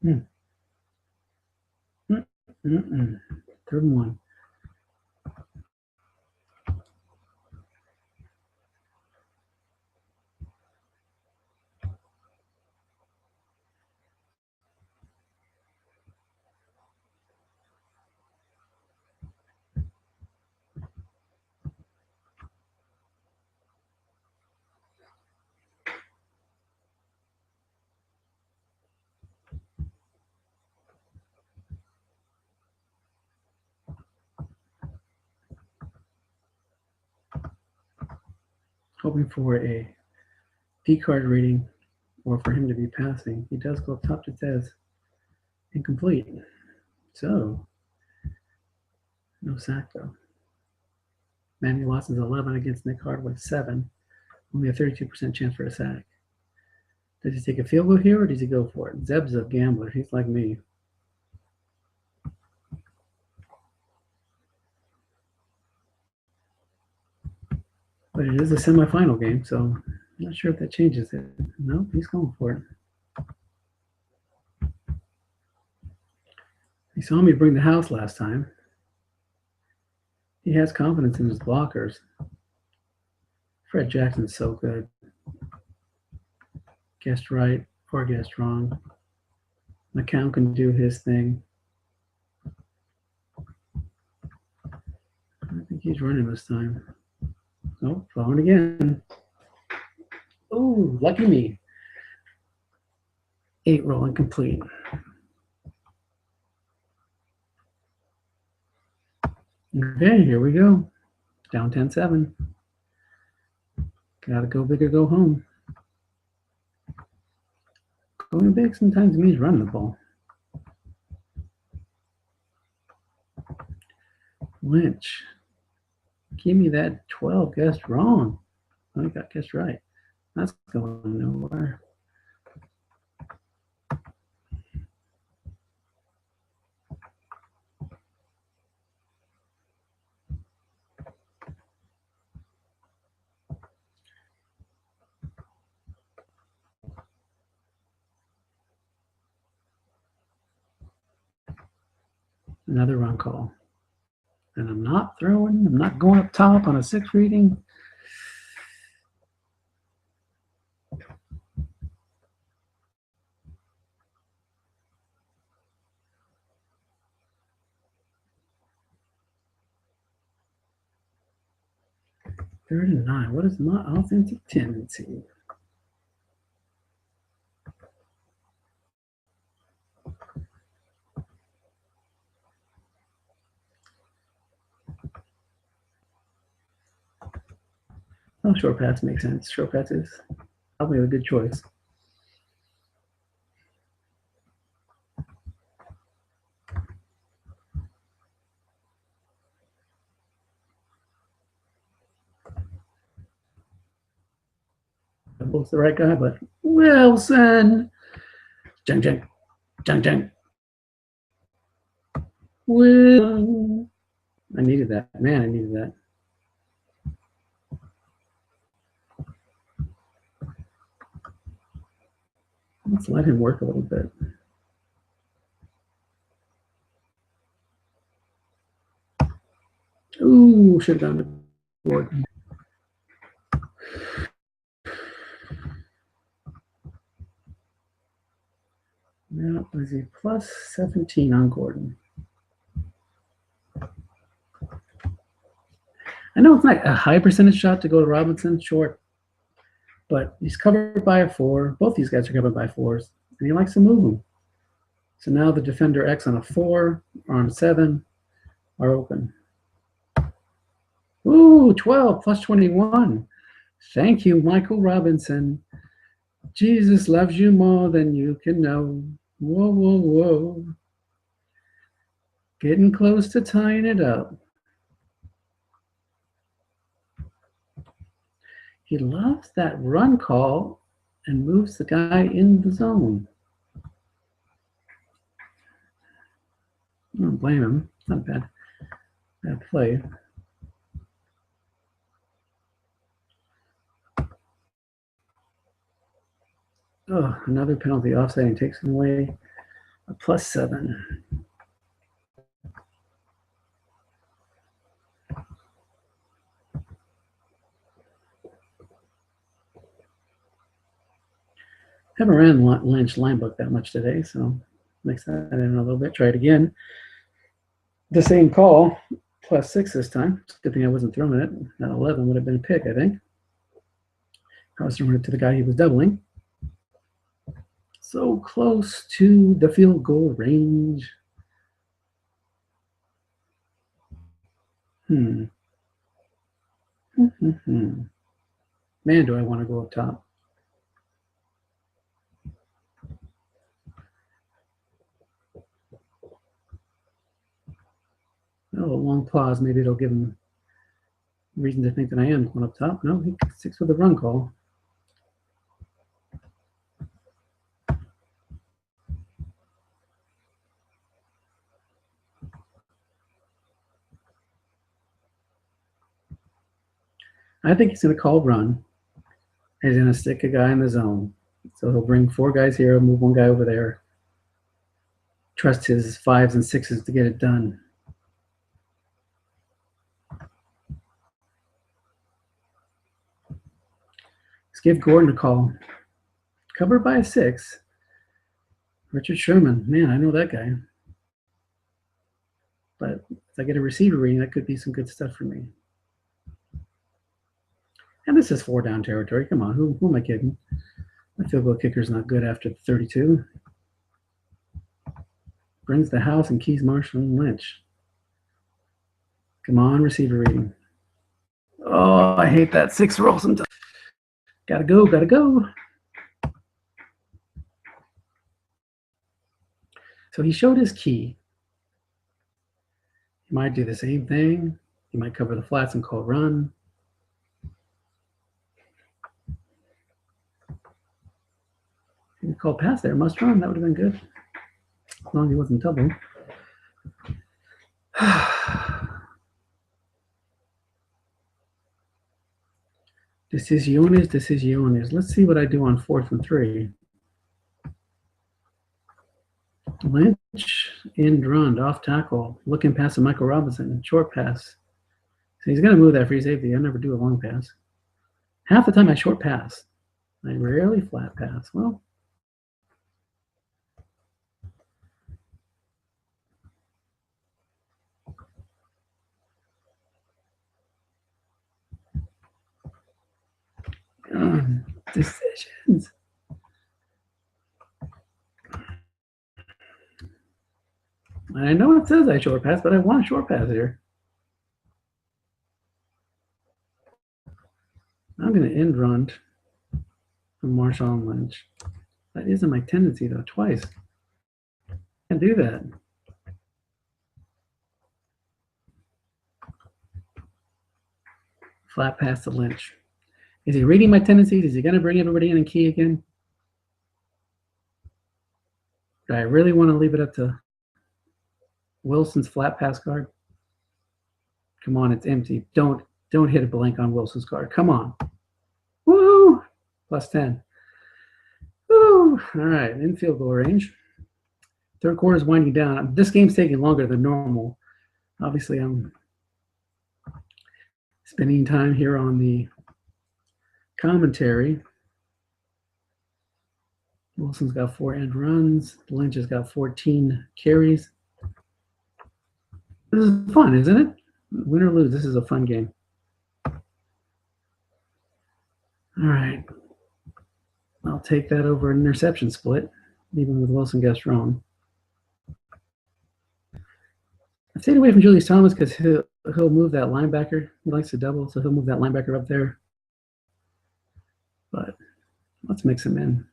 Mm. 3rd and 1. hoping for a D card reading or for him to be passing. He does go up top to Dez. Incomplete. So, no sack though. Manny Watson's 11 against Nick Hardaway 7. Only a 32% chance for a sack. Does he take a field goal here or does he go for it? Zeb's a gambler. He's like me. But it is a semifinal game, so I'm not sure if that changes it. No, he's going for it. He saw me bring the house last time. He has confidence in his blockers. Fred Jackson's so good. Guessed right or guessed wrong. McCown can do his thing. I think he's running this time. Oh, throwing again. Oh, lucky me. 8 rolling complete. Okay, here we go. Down 10-7. Gotta go big or go home. Going big sometimes means running the ball. Lynch. Give me that 12 guessed wrong. I got guessed right. That's going nowhere. Another run call. And I'm not throwing. I'm not going up top on a 6 reading. Third and 9. What is my offensive tendency? Oh, short pass makes sense. Short pass is probably a good choice. Both the right guy, but Wilson. Jung jung. Jung jung. Wilson. I needed that. Man, I needed that. Let's let him work a little bit. Ooh, should have gone to Gordon. Now, was he plus 17 on Gordon? I know it's not a high percentage shot to go to Robinson short, but he's covered by a 4. Both these guys are covered by 4s, and he likes to move them. So now the defender X on a 4 or on a 7 are open. Ooh, 12 plus 21. Thank you, Michael Robinson. Jesus loves you more than you can know. Whoa, whoa, whoa. Getting close to tying it up. He loves that run call and moves the guy in the zone. I don't blame him. It's not bad. Bad play. Oh, another penalty offside and takes him away. A plus 7. Haven't ran Lynch line book that much today, so mix that in a little bit. Try it again. The same call, plus 6 this time. It's a good thing I wasn't throwing it. That 11 would have been a pick, I think. I was throwing it to the guy he was doubling. So close to the field goal range. Man, do I want to go up top. Oh, a long pause. Maybe it'll give him reason to think that I am going up top. No, he sticks with the run call. I think he's going to call run. He's going to stick a guy in the zone. So he'll bring 4 guys here, move 1 guy over there. Trust his 5s and 6s to get it done. Let's give Gordon a call. Covered by a 6. Richard Sherman. Man, I know that guy. But if I get a receiver reading, that could be some good stuff for me. And this is 4 down territory. Come on, who am I kidding? My field goal kicker's not good after 32. Brings the house and Keys, Marshall, and Lynch. Come on, receiver reading. Oh, I hate that 6 roll sometimes. Gotta go, gotta go. So he showed his key. He might do the same thing. He might cover the flats and call run. He called pass there, must run. That would have been good. As long as he wasn't double. Decisiones. Let's see what I do on 4th and 3. Lynch, end run, off tackle, looking past to Michael Robinson, short pass. So he's going to move that free safety. I never do a long pass. Half the time I short pass. I rarely flat pass. Well, decisions. I know it says I short pass, but I want a short pass here. I'm going to end run from Marshall and Lynch. That isn't my tendency, though, twice. I can't do that. Flat pass to Lynch. Is he reading my tendencies? Is he going to bring everybody in and key again? Do I really want to leave it up to Wilson's flat pass card? Come on, it's empty. Don't hit a blank on Wilson's card. Come on. Woo! Plus 10. Woo! All right, in field goal range. 3rd quarter is winding down. This game's taking longer than normal. Obviously, I'm spending time here on the commentary. Wilson's got 4 end runs. Lynch has got 14 carries. This is fun, isn't it? Win or lose, this is a fun game. All right. I'll take that over an interception split, even with Wilson guessed wrong. I stayed away from Julius Thomas because he'll move that linebacker. He likes to double, so he'll move that linebacker up there. But let's mix him in.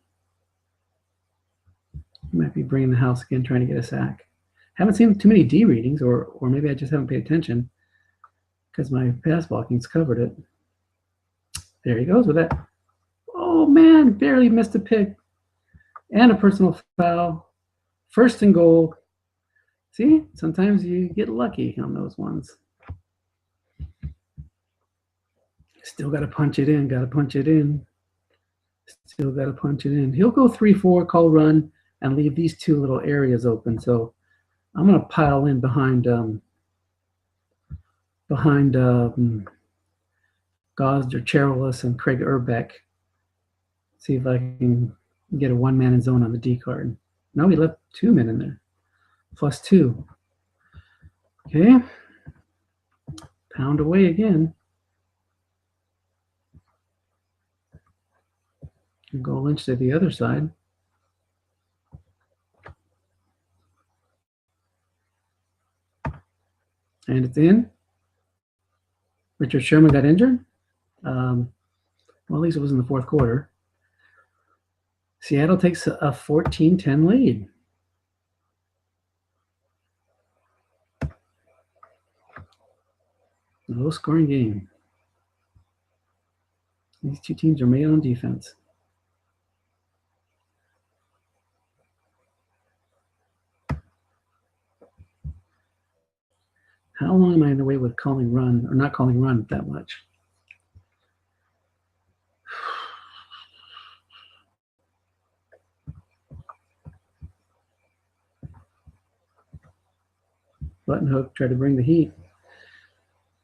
He might be bringing the house again, trying to get a sack. Haven't seen too many D readings, or maybe I just haven't paid attention because my pass blocking's covered it. There he goes with that. Oh, man, barely missed a pick. And a personal foul. 1st and goal. See, sometimes you get lucky on those ones. Still got to punch it in, got to punch it in. Still got to punch it in. He'll go 3-4, call run, and leave these 2 little areas open. So I'm going to pile in behind Gosder, Cherilus, and Craig Urbeck. See if I can get a 1-man in zone on the D card. No, he left 2 men in there. Plus 2. Okay. Pound away again. And go Lynch to the other side. And it's in. Richard Sherman got injured. Well, at least it was in the fourth quarter. Seattle takes a 14-10 lead. Low-scoring game. These two teams are made on defense. How long am I away with calling run or not calling run that much? Button hook, tried to bring the heat.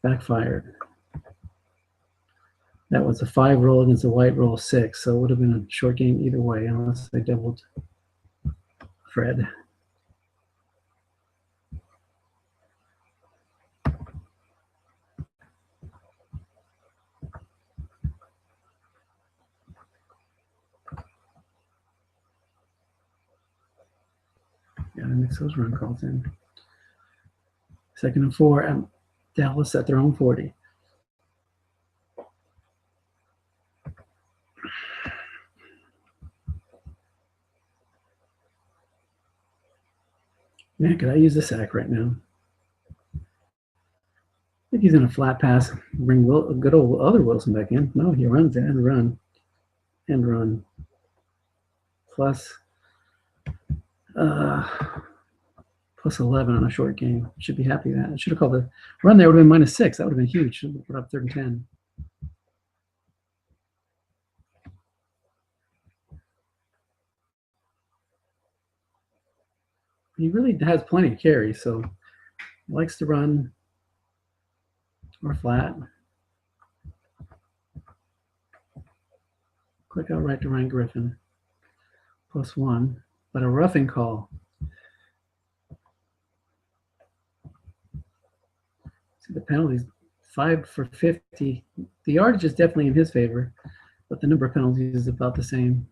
Backfired. That was a 5 roll against a white roll 6, so it would have been a short game either way unless I doubled Fred. Gotta mix those run calls in. 2nd and 4 at Dallas at their own 40. Man, could I use the sack right now? I think he's going to flat pass, bring good old other Wilson back in. No, he runs and run. And run. Plus 11 on a short game. Should be happy with that. I should have called the run there. Would have been -6. That would have been huge. Should have put up 3rd and 10. He really has plenty of carries, so he likes to run or flat. Quick out right to Ryan Griffin. +1, but a roughing call. See the penalties, 5 for 50. The yardage is definitely in his favor, but the number of penalties is about the same.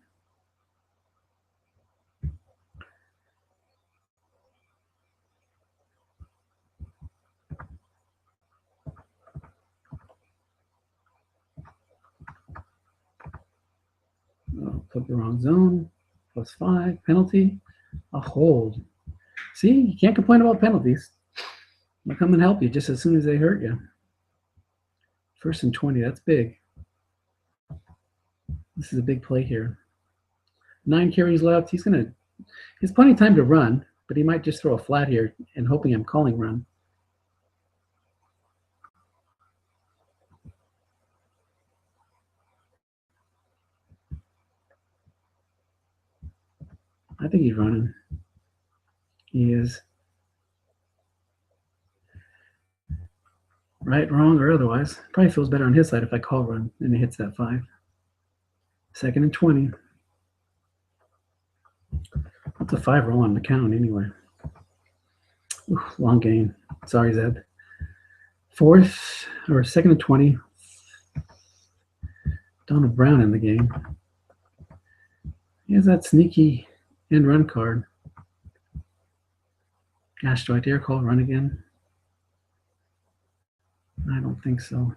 Oh, put the wrong zone. +5 penalty. A hold. See, you can't complain about penalties. They'll come and help you just as soon as they hurt you. 1st and 20. That's big. This is a big play here. 9 carries left. He's plenty of time to run, but he might just throw a flat here and hoping I'm calling run. I think he's running. He is. Right, wrong, or otherwise. Probably feels better on his side if I call run and it hits that 5. 2nd and 20. That's a 5 roll on the count anyway. Ooh, long game. Sorry, Zeb. 4th or 2nd and 20. Donald Brown in the game. He has that sneaky end run card. Gosh, do I dare call run again? I don't think so.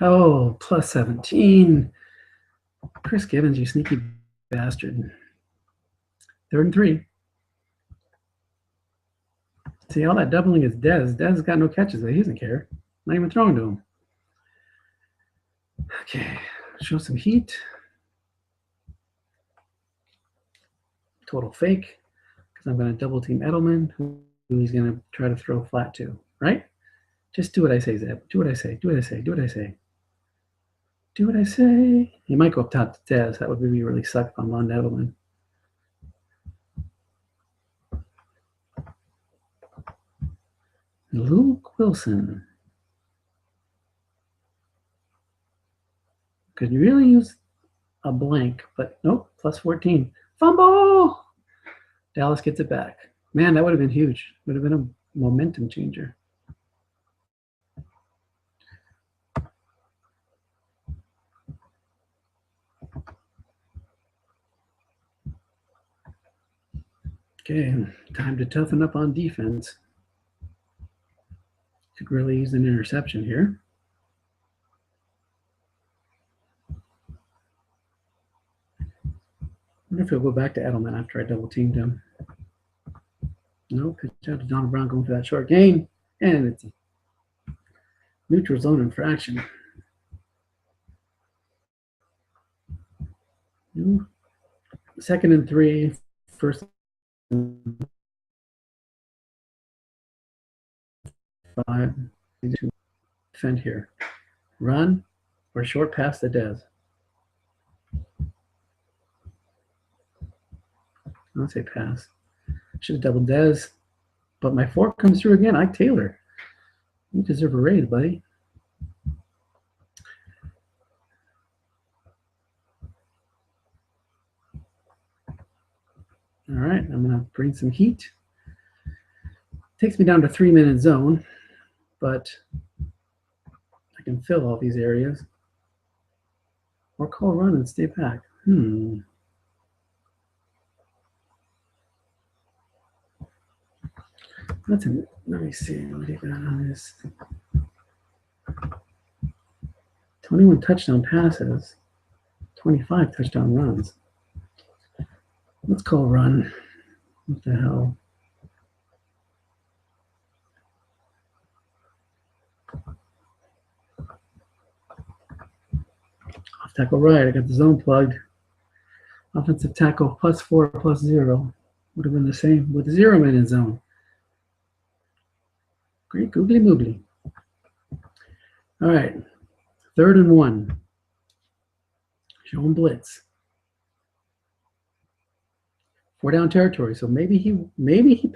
Oh, +17. Chris Gibbons, you sneaky bastard. 3rd and 3. See, all that doubling is Dez. Dez got no catches. He doesn't care. Not even throwing to him. Okay, show some heat. Total fake, because I'm going to double team Edelman, who he's going to try to throw flat to, right? Just do what I say, Zeb. Do what I say. Do what I say. Do what I say. Do what I say. He might go up top to Dez. That would really suck if I'm on Edelman. Luke Wilson. Could really use a blank, but nope, +14. Fumble! Dallas gets it back. Man, that would have been huge. Would have been a momentum changer. Okay, time to toughen up on defense. Could really use an interception here. I wonder if he'll go back to Edelman after I double teamed him. No, pitch out to Donald Brown going for that short gain. And it's a neutral zone infraction. Second and 3, first and 5. Defend here. Run or short pass to Dez. I'll say pass. Should have doubled Dez, but my fork comes through again. Ike Taylor. You deserve a raise, buddy. All right, I'm going to bring some heat. Takes me down to 3-minute zone, but I can fill all these areas. Or call run and stay back. Let me see. What do you got on this? 21 touchdown passes, 25 touchdown runs. Let's call run. What the hell? Off tackle right. I got the zone plugged. Offensive tackle +4 +0 would have been the same with the 0-minute zone. Great googly moogly. All right, 3rd and 1. Showing blitz. 4-down territory. So maybe he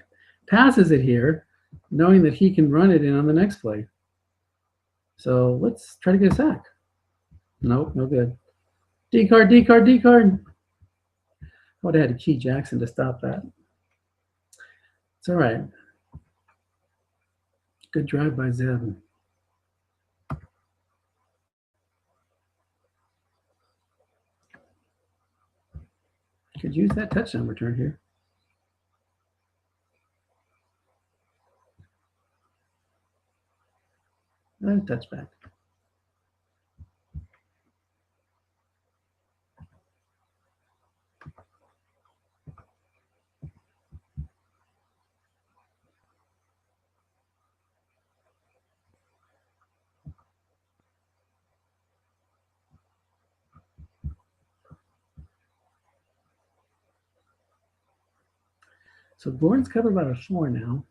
passes it here, knowing that he can run it in on the next play. So let's try to get a sack. Nope, no good. D-card. I would have had to key Jackson to stop that. It's all right. Good drive by Zeb. Could use that touchdown return here. And touchback. So Gordon's covered by a 4 now.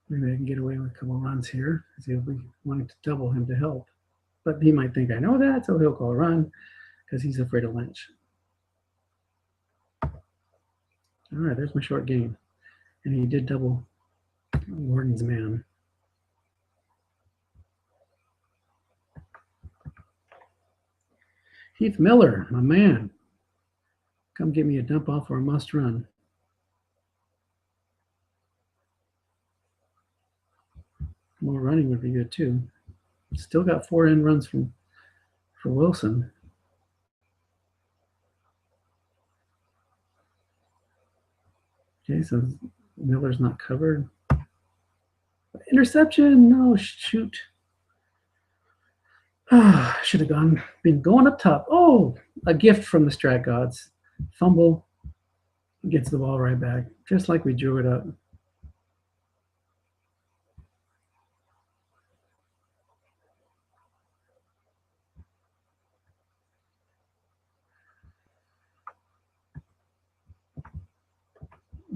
Maybe I can get away with a couple runs here because he'll be wanting to double him to help. But he might think I know that, so he'll call a run because he's afraid of Lynch. All right, there's my short game. And he did double Gordon's man. Heath Miller, my man. Come get me a dump off or a must run. More running would be good too. Still got 4 end runs for Wilson. Okay, so Miller's not covered. Interception, no, shoot. Should have been going up top. Oh, a gift from the Strat gods. Fumble, gets the ball right back, just like we drew it up.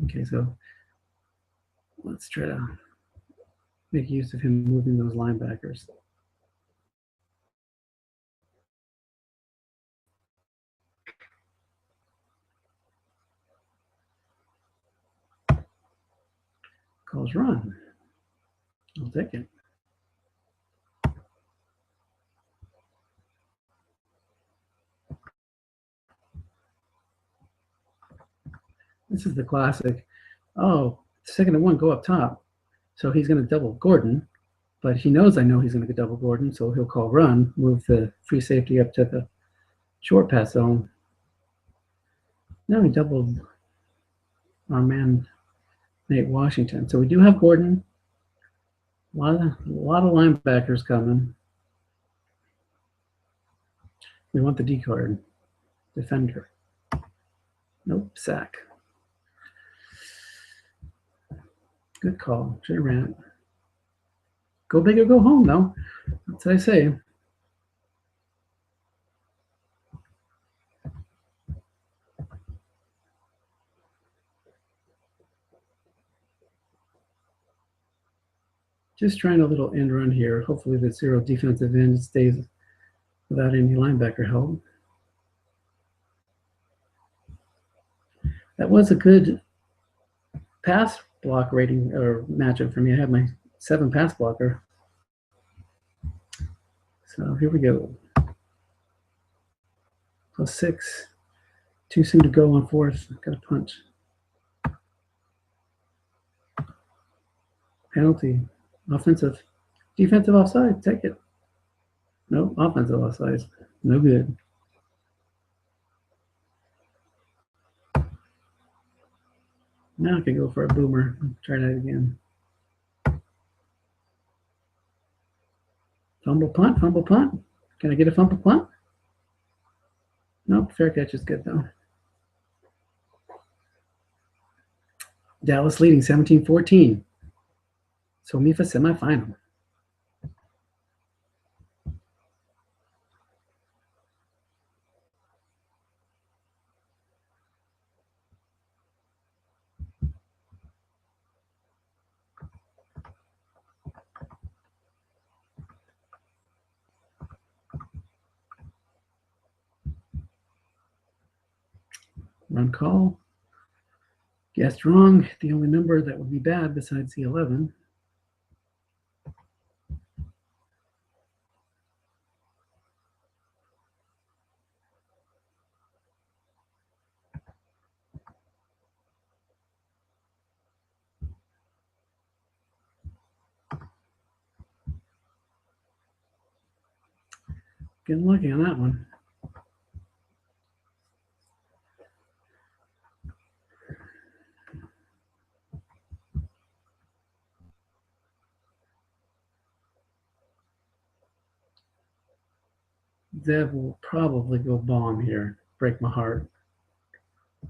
Okay, so let's try to make use of him moving those linebackers. Calls run. I'll take it. This is the classic. Oh, 2nd and 1, go up top. So he's going to double Gordon. But he knows I know he's going to get double Gordon, so he'll call run, move the free safety up to the short pass zone. Now he doubled our man Nate Washington. So we do have Gordon. A lot of linebackers coming. We want the D card. Defender. Nope, sack. Good call. Should have ran it. Go big or go home, though. That's what I say. Just trying a little end run here. Hopefully the zero defensive end stays without any linebacker help. That was a good pass block rating or matchup for me. I had my 7 pass blocker. So here we go. +6. Too soon to go on 4th. Got a punch. Penalty. Offensive. Defensive offside. Take it. No, offensive offside. No good. Now I can go for a boomer. Try that again. Fumble punt, fumble punt. Can I get a fumble punt? Nope, fair catch is good though. Dallas leading 17-14. SOMIFA semifinal. Run call. Guessed wrong. The only number that would be bad besides the 11. Getting lucky on that one. Zev will probably go bomb here. Break my heart.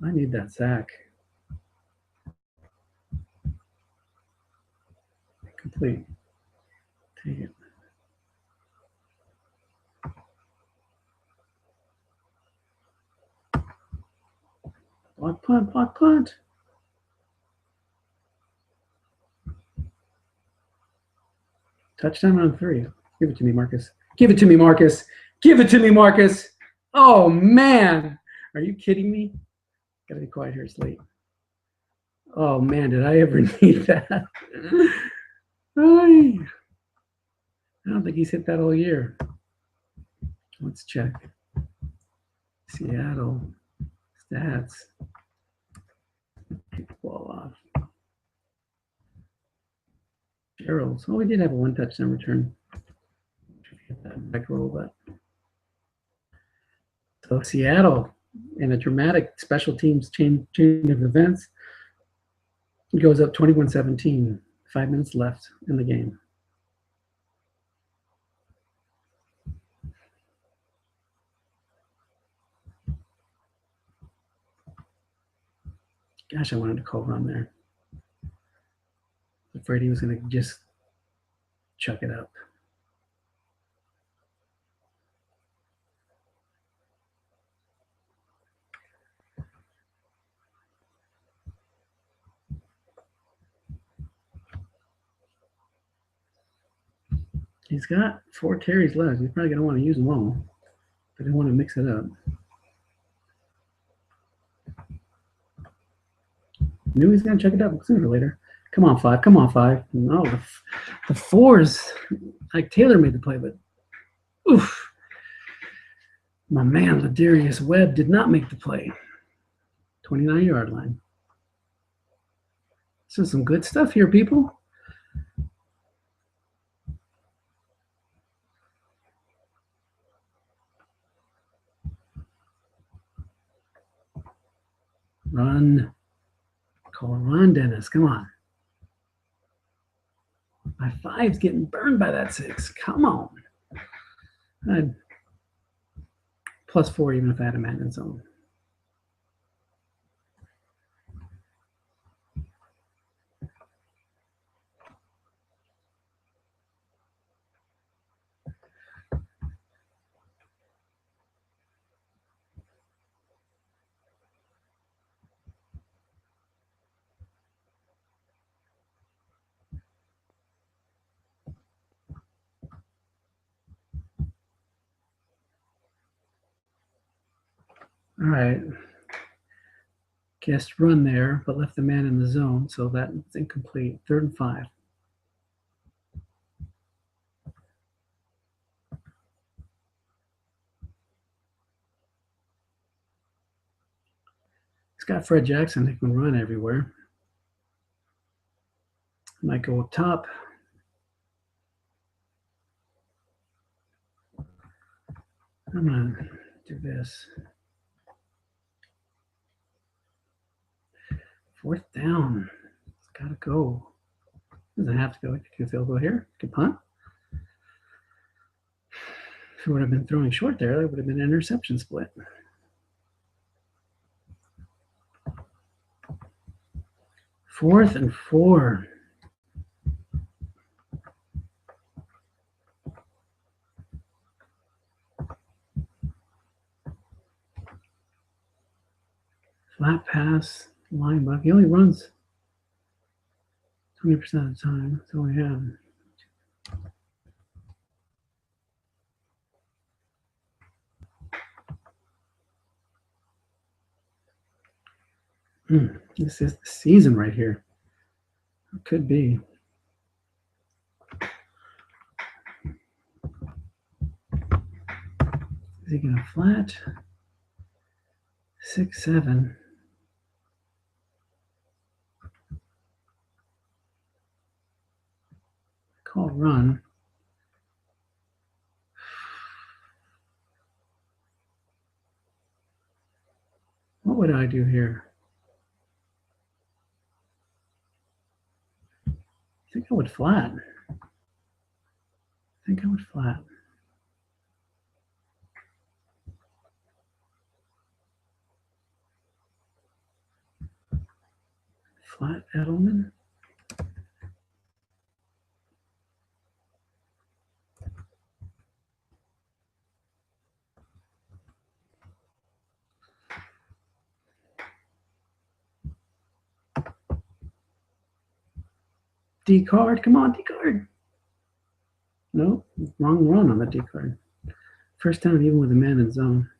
I need that sack. Complete. Take it. Block punt, block punt. Touchdown on 3. Give it to me, Marcus. Give it to me, Marcus. Give it to me, Marcus. Oh, man. Are you kidding me? Gotta be quiet here. It's late. Oh, man, did I ever need that? I don't think he's hit that all year. Let's check. Seattle stats. Kick the ball off. Gerald's. Oh, we did have a 1 touchdown return. Hit that back roll, but so Seattle in a dramatic special teams chain of events goes up 21-17. 5 minutes left in the game. Gosh, I wanted to call run there. Afraid he was going to just chuck it up. He's got 4 carries left. He's probably going to want to use them all, but I want to mix it up. Knew he's going to check it up sooner or later. Come on, 5. Come on, 5. No, the 4s, like Taylor made the play, but oof. My man, Ladarius Webb did not make the play. 29-yard line. This is some good stuff here, people. goodness, come on. My 5's getting burned by that 6. Come on. I'd +4 even if I had a man in zone. All right. Guessed run there, but left the man in the zone, so that's incomplete. 3rd and 5. He's got Fred Jackson who can run everywhere. Might go up top. I'm going to do this. 4th down. It's got to go. Doesn't have to go. It could field goal here. Could punt. If it would have been throwing short there, that would have been an interception split. 4th and 4. Flat pass, line buck. He only runs 20% of the time. That's all we have. This is the season right here. It could be. Is he going to flat? 6, 7. Call run. What would I do here? I think I would flat. Flat Edelman. D card. Come on, D card. No, wrong run on the D card. First time even with a man in zone.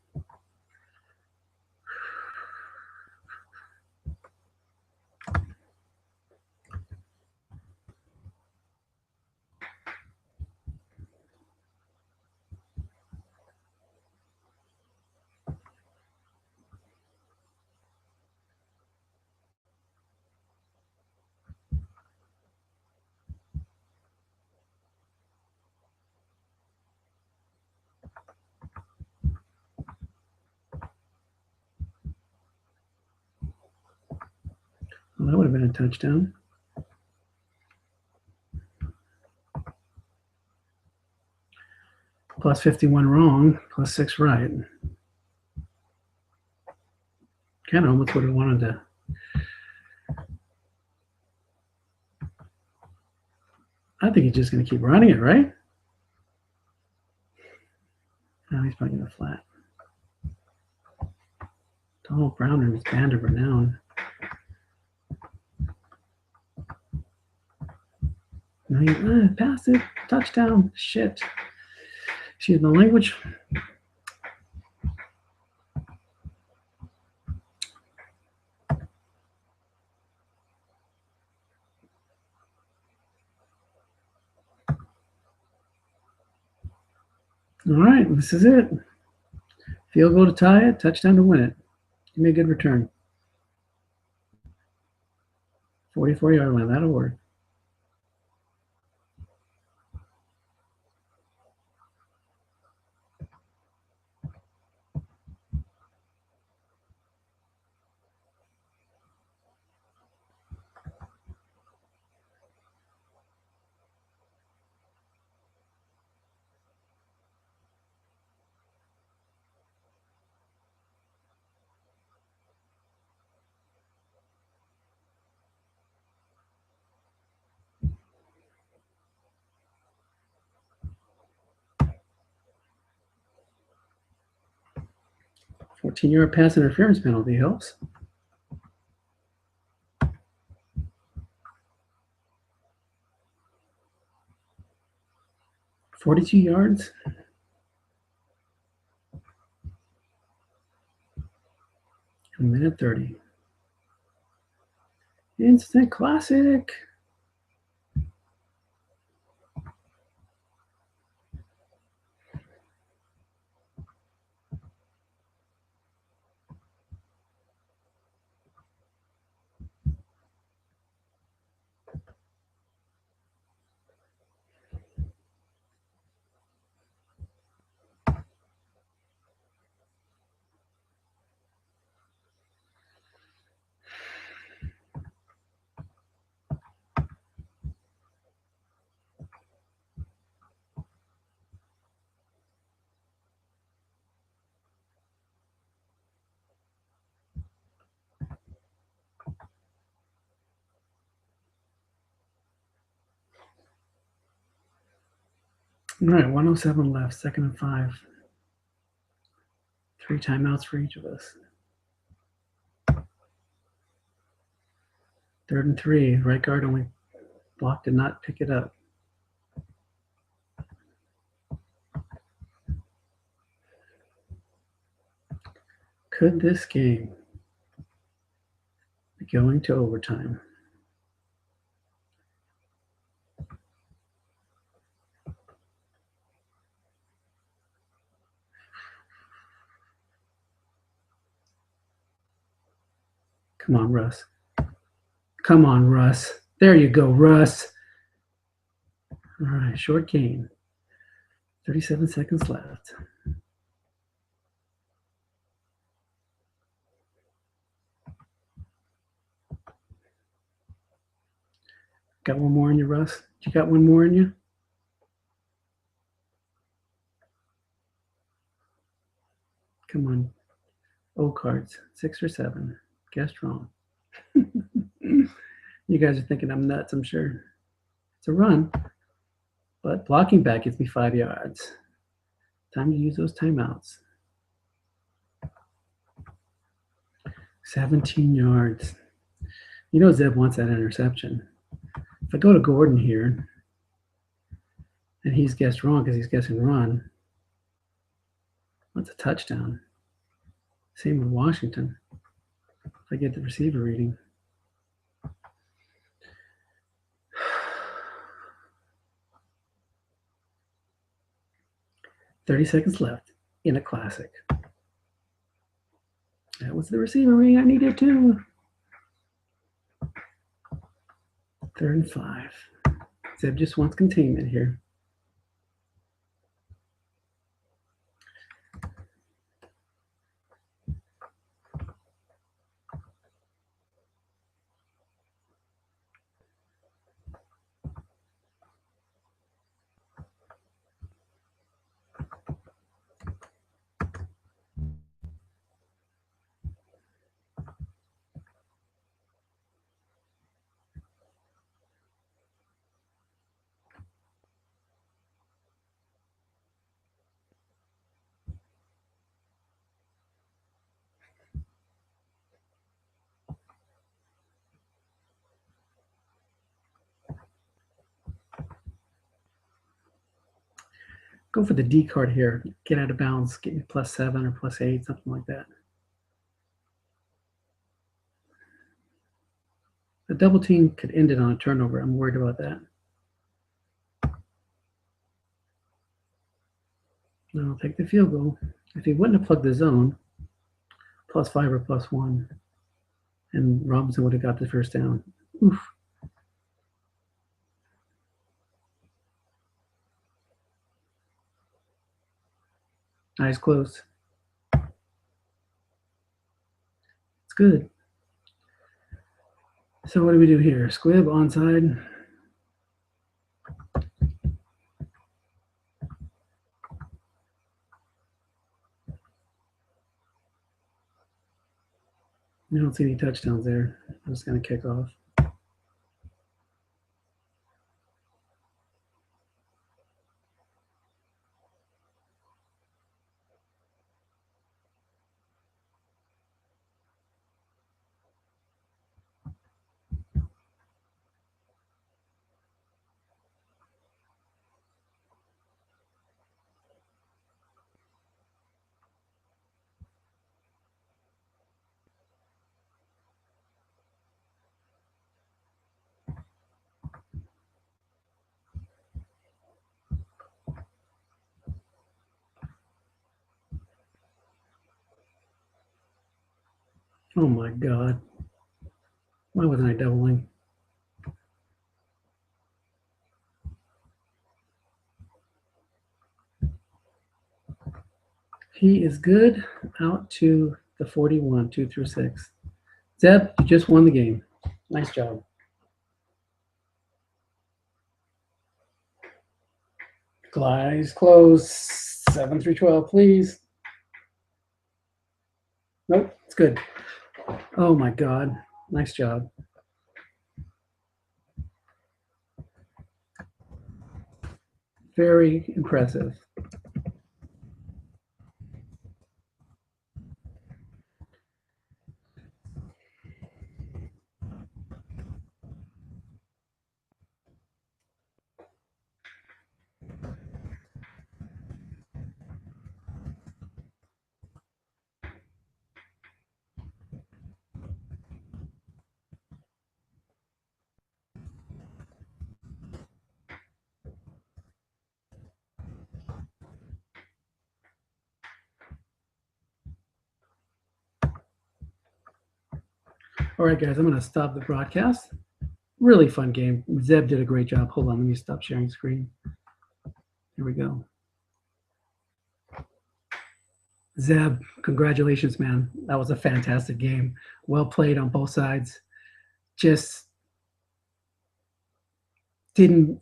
Well, that would have been a touchdown. Plus 51 wrong, plus 6 right. Kind of almost would have wanted to. I think he's just going to keep running it, right? No, he's probably going to flat. Donald Browner is banned of renown. No, you pass it. Touchdown. Shit. Excuse my language. All right, this is it. Field goal to tie it, touchdown to win it. Give me a good return. 44-yard line, that'll work. 14-yard pass interference penalty helps. $42 yards. A minute 30. Instant classic. All right, 107 left, 2nd and 5. 3 timeouts for each of us. 3rd and 3. Right guard only blocked, did not pick it up. Could this game be going to overtime? Come on, Russ. Come on, Russ. There you go, Russ. All right, short gain. 37 seconds left. Got one more in you, Russ? You got one more in you? Come on. O cards, 6 or 7. Guessed wrong. You guys are thinking I'm nuts, I'm sure. It's a run, but blocking back gets me 5 yards. Time to use those timeouts. 17 yards. You know Zeb wants that interception. If I go to Gordon here, and he's guessed wrong because he's guessing run, that's a touchdown. Same with Washington. If I get the receiver reading. $30 seconds left in a classic. That was the receiver reading I needed too. 3rd and 5. Zeb just wants containment here. Go for the D card here. Get out of bounds. Get me +7 or +8, something like that. The double team could end it on a turnover. I'm worried about that. No, I'll take the field goal. If he wouldn't have plugged the zone, +5 or +1, and Robinson would have got the first down. Oof. Eyes closed. It's good. So what do we do here? Squib, onside. I don't see any touchdowns there. I'm just going to kick off. Oh my God. Why wasn't I doubling? He is good out to the 41, 2 through 6. Zeb, you just won the game. Nice job. Eyes closed. 7 through 12, please. Nope, it's good. Oh my God. Nice job. Very impressive. All right, guys, I'm going to stop the broadcast. Really fun game. Zeb did a great job. Hold on, let me stop sharing screen. Here we go. Zeb, congratulations, man. That was a fantastic game. Well played on both sides. Just didn't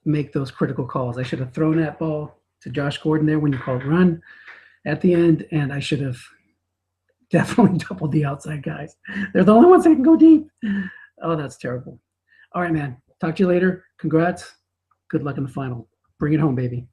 make those critical calls. I should have thrown that ball to Josh Gordon there when you called run at the end, and I should have definitely doubled the outside guys. They're the only ones that can go deep. Oh, that's terrible. All right, man. Talk to you later. Congrats. Good luck in the final. Bring it home, baby.